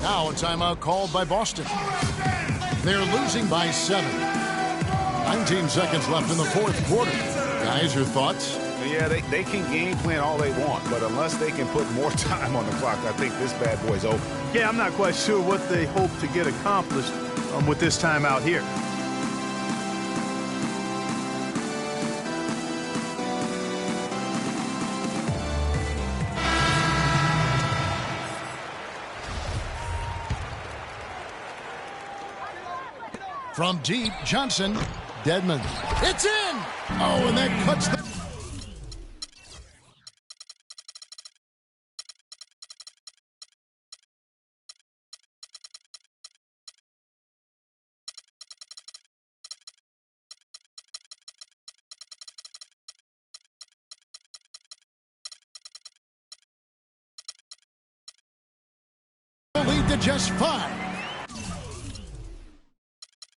Now a timeout called by Boston. They're losing by 7. 19 seconds left in the fourth quarter. Guys, your thoughts? Yeah, they can game plan all they want, but unless they can put more time on the clock, I think this bad boy's over. Yeah, I'm not quite sure what they hope to get accomplished with this timeout here. From deep, Johnson, Dedmon. It's in! Oh, and that cuts the... lead to just 5.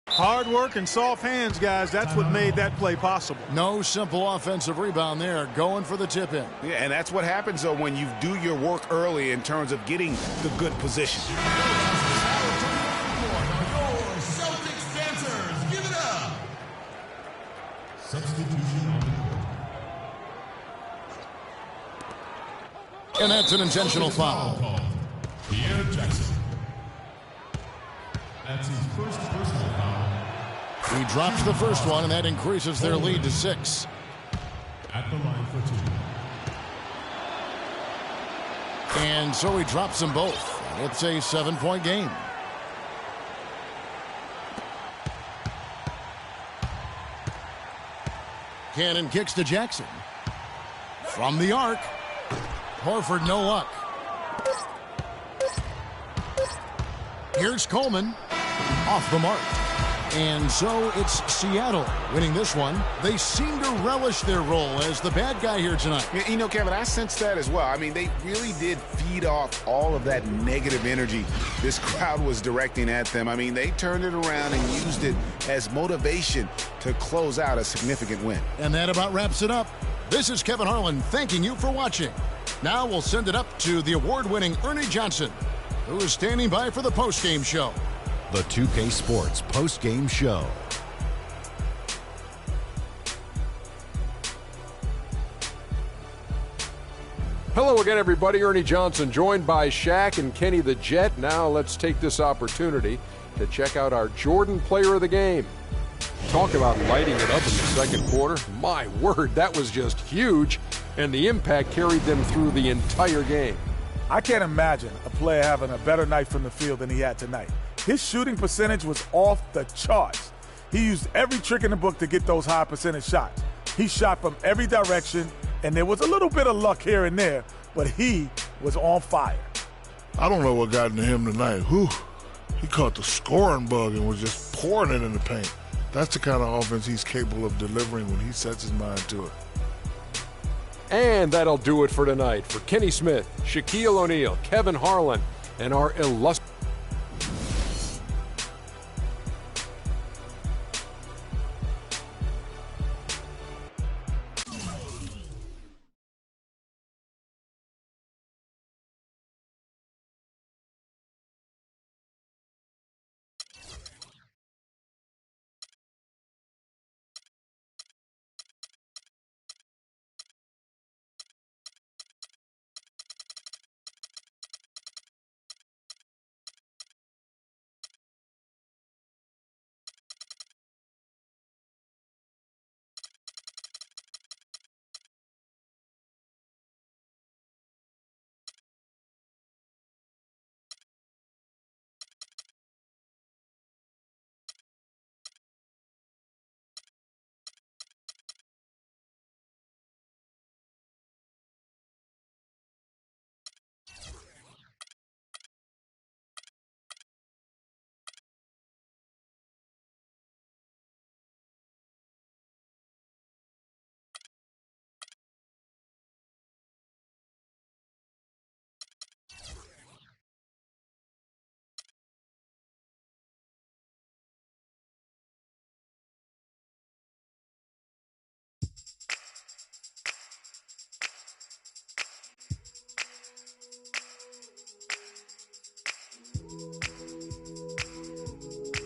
Hard work and soft hands, guys. That's what made that play possible. No simple offensive rebound there. Going for the tip in. Yeah, and that's what happens, though, when you do your work early in terms of getting the good position. Celtics dancers, give it up. Substitution on the court. And that's an intentional foul. Pierre Jackson. That's his first personal foul. He drops the first one, and that increases their lead to 6. At the line for 2. And so he drops them both. It's a 7-point game. Cannon kicks to Jackson. From the arc. Horford, no luck. Here's Coleman. Off the mark. And so it's Seattle winning this one. They seem to relish their role as the bad guy here tonight. You know, Kevin, I sense that as well. I mean, they really did feed off all of that negative energy this crowd was directing at them. I mean, they turned it around and used it as motivation to close out a significant win. And that about wraps it up. This is Kevin Harlan thanking you for watching. Now we'll send it up to the award-winning Ernie Johnson, who is standing by for the post-game show. The 2K Sports post-game show. Hello again, everybody. Ernie Johnson, joined by Shaq and Kenny the Jet. Now let's take this opportunity to check out our Jordan Player of the Game. Talk about lighting it up in the second quarter. My word, that was just huge, and the impact carried them through the entire game. I can't imagine a player having a better night from the field than he had tonight. His shooting percentage was off the charts. He used every trick in the book to get those high percentage shots. He shot from every direction, and there was a little bit of luck here and there, but he was on fire. I don't know what got into him tonight. Whew. He caught the scoring bug and was just pouring it in the paint. That's the kind of offense he's capable of delivering when he sets his mind to it. And that'll do it for tonight. For Kenny Smith, Shaquille O'Neal, Kevin Harlan, and our illustrious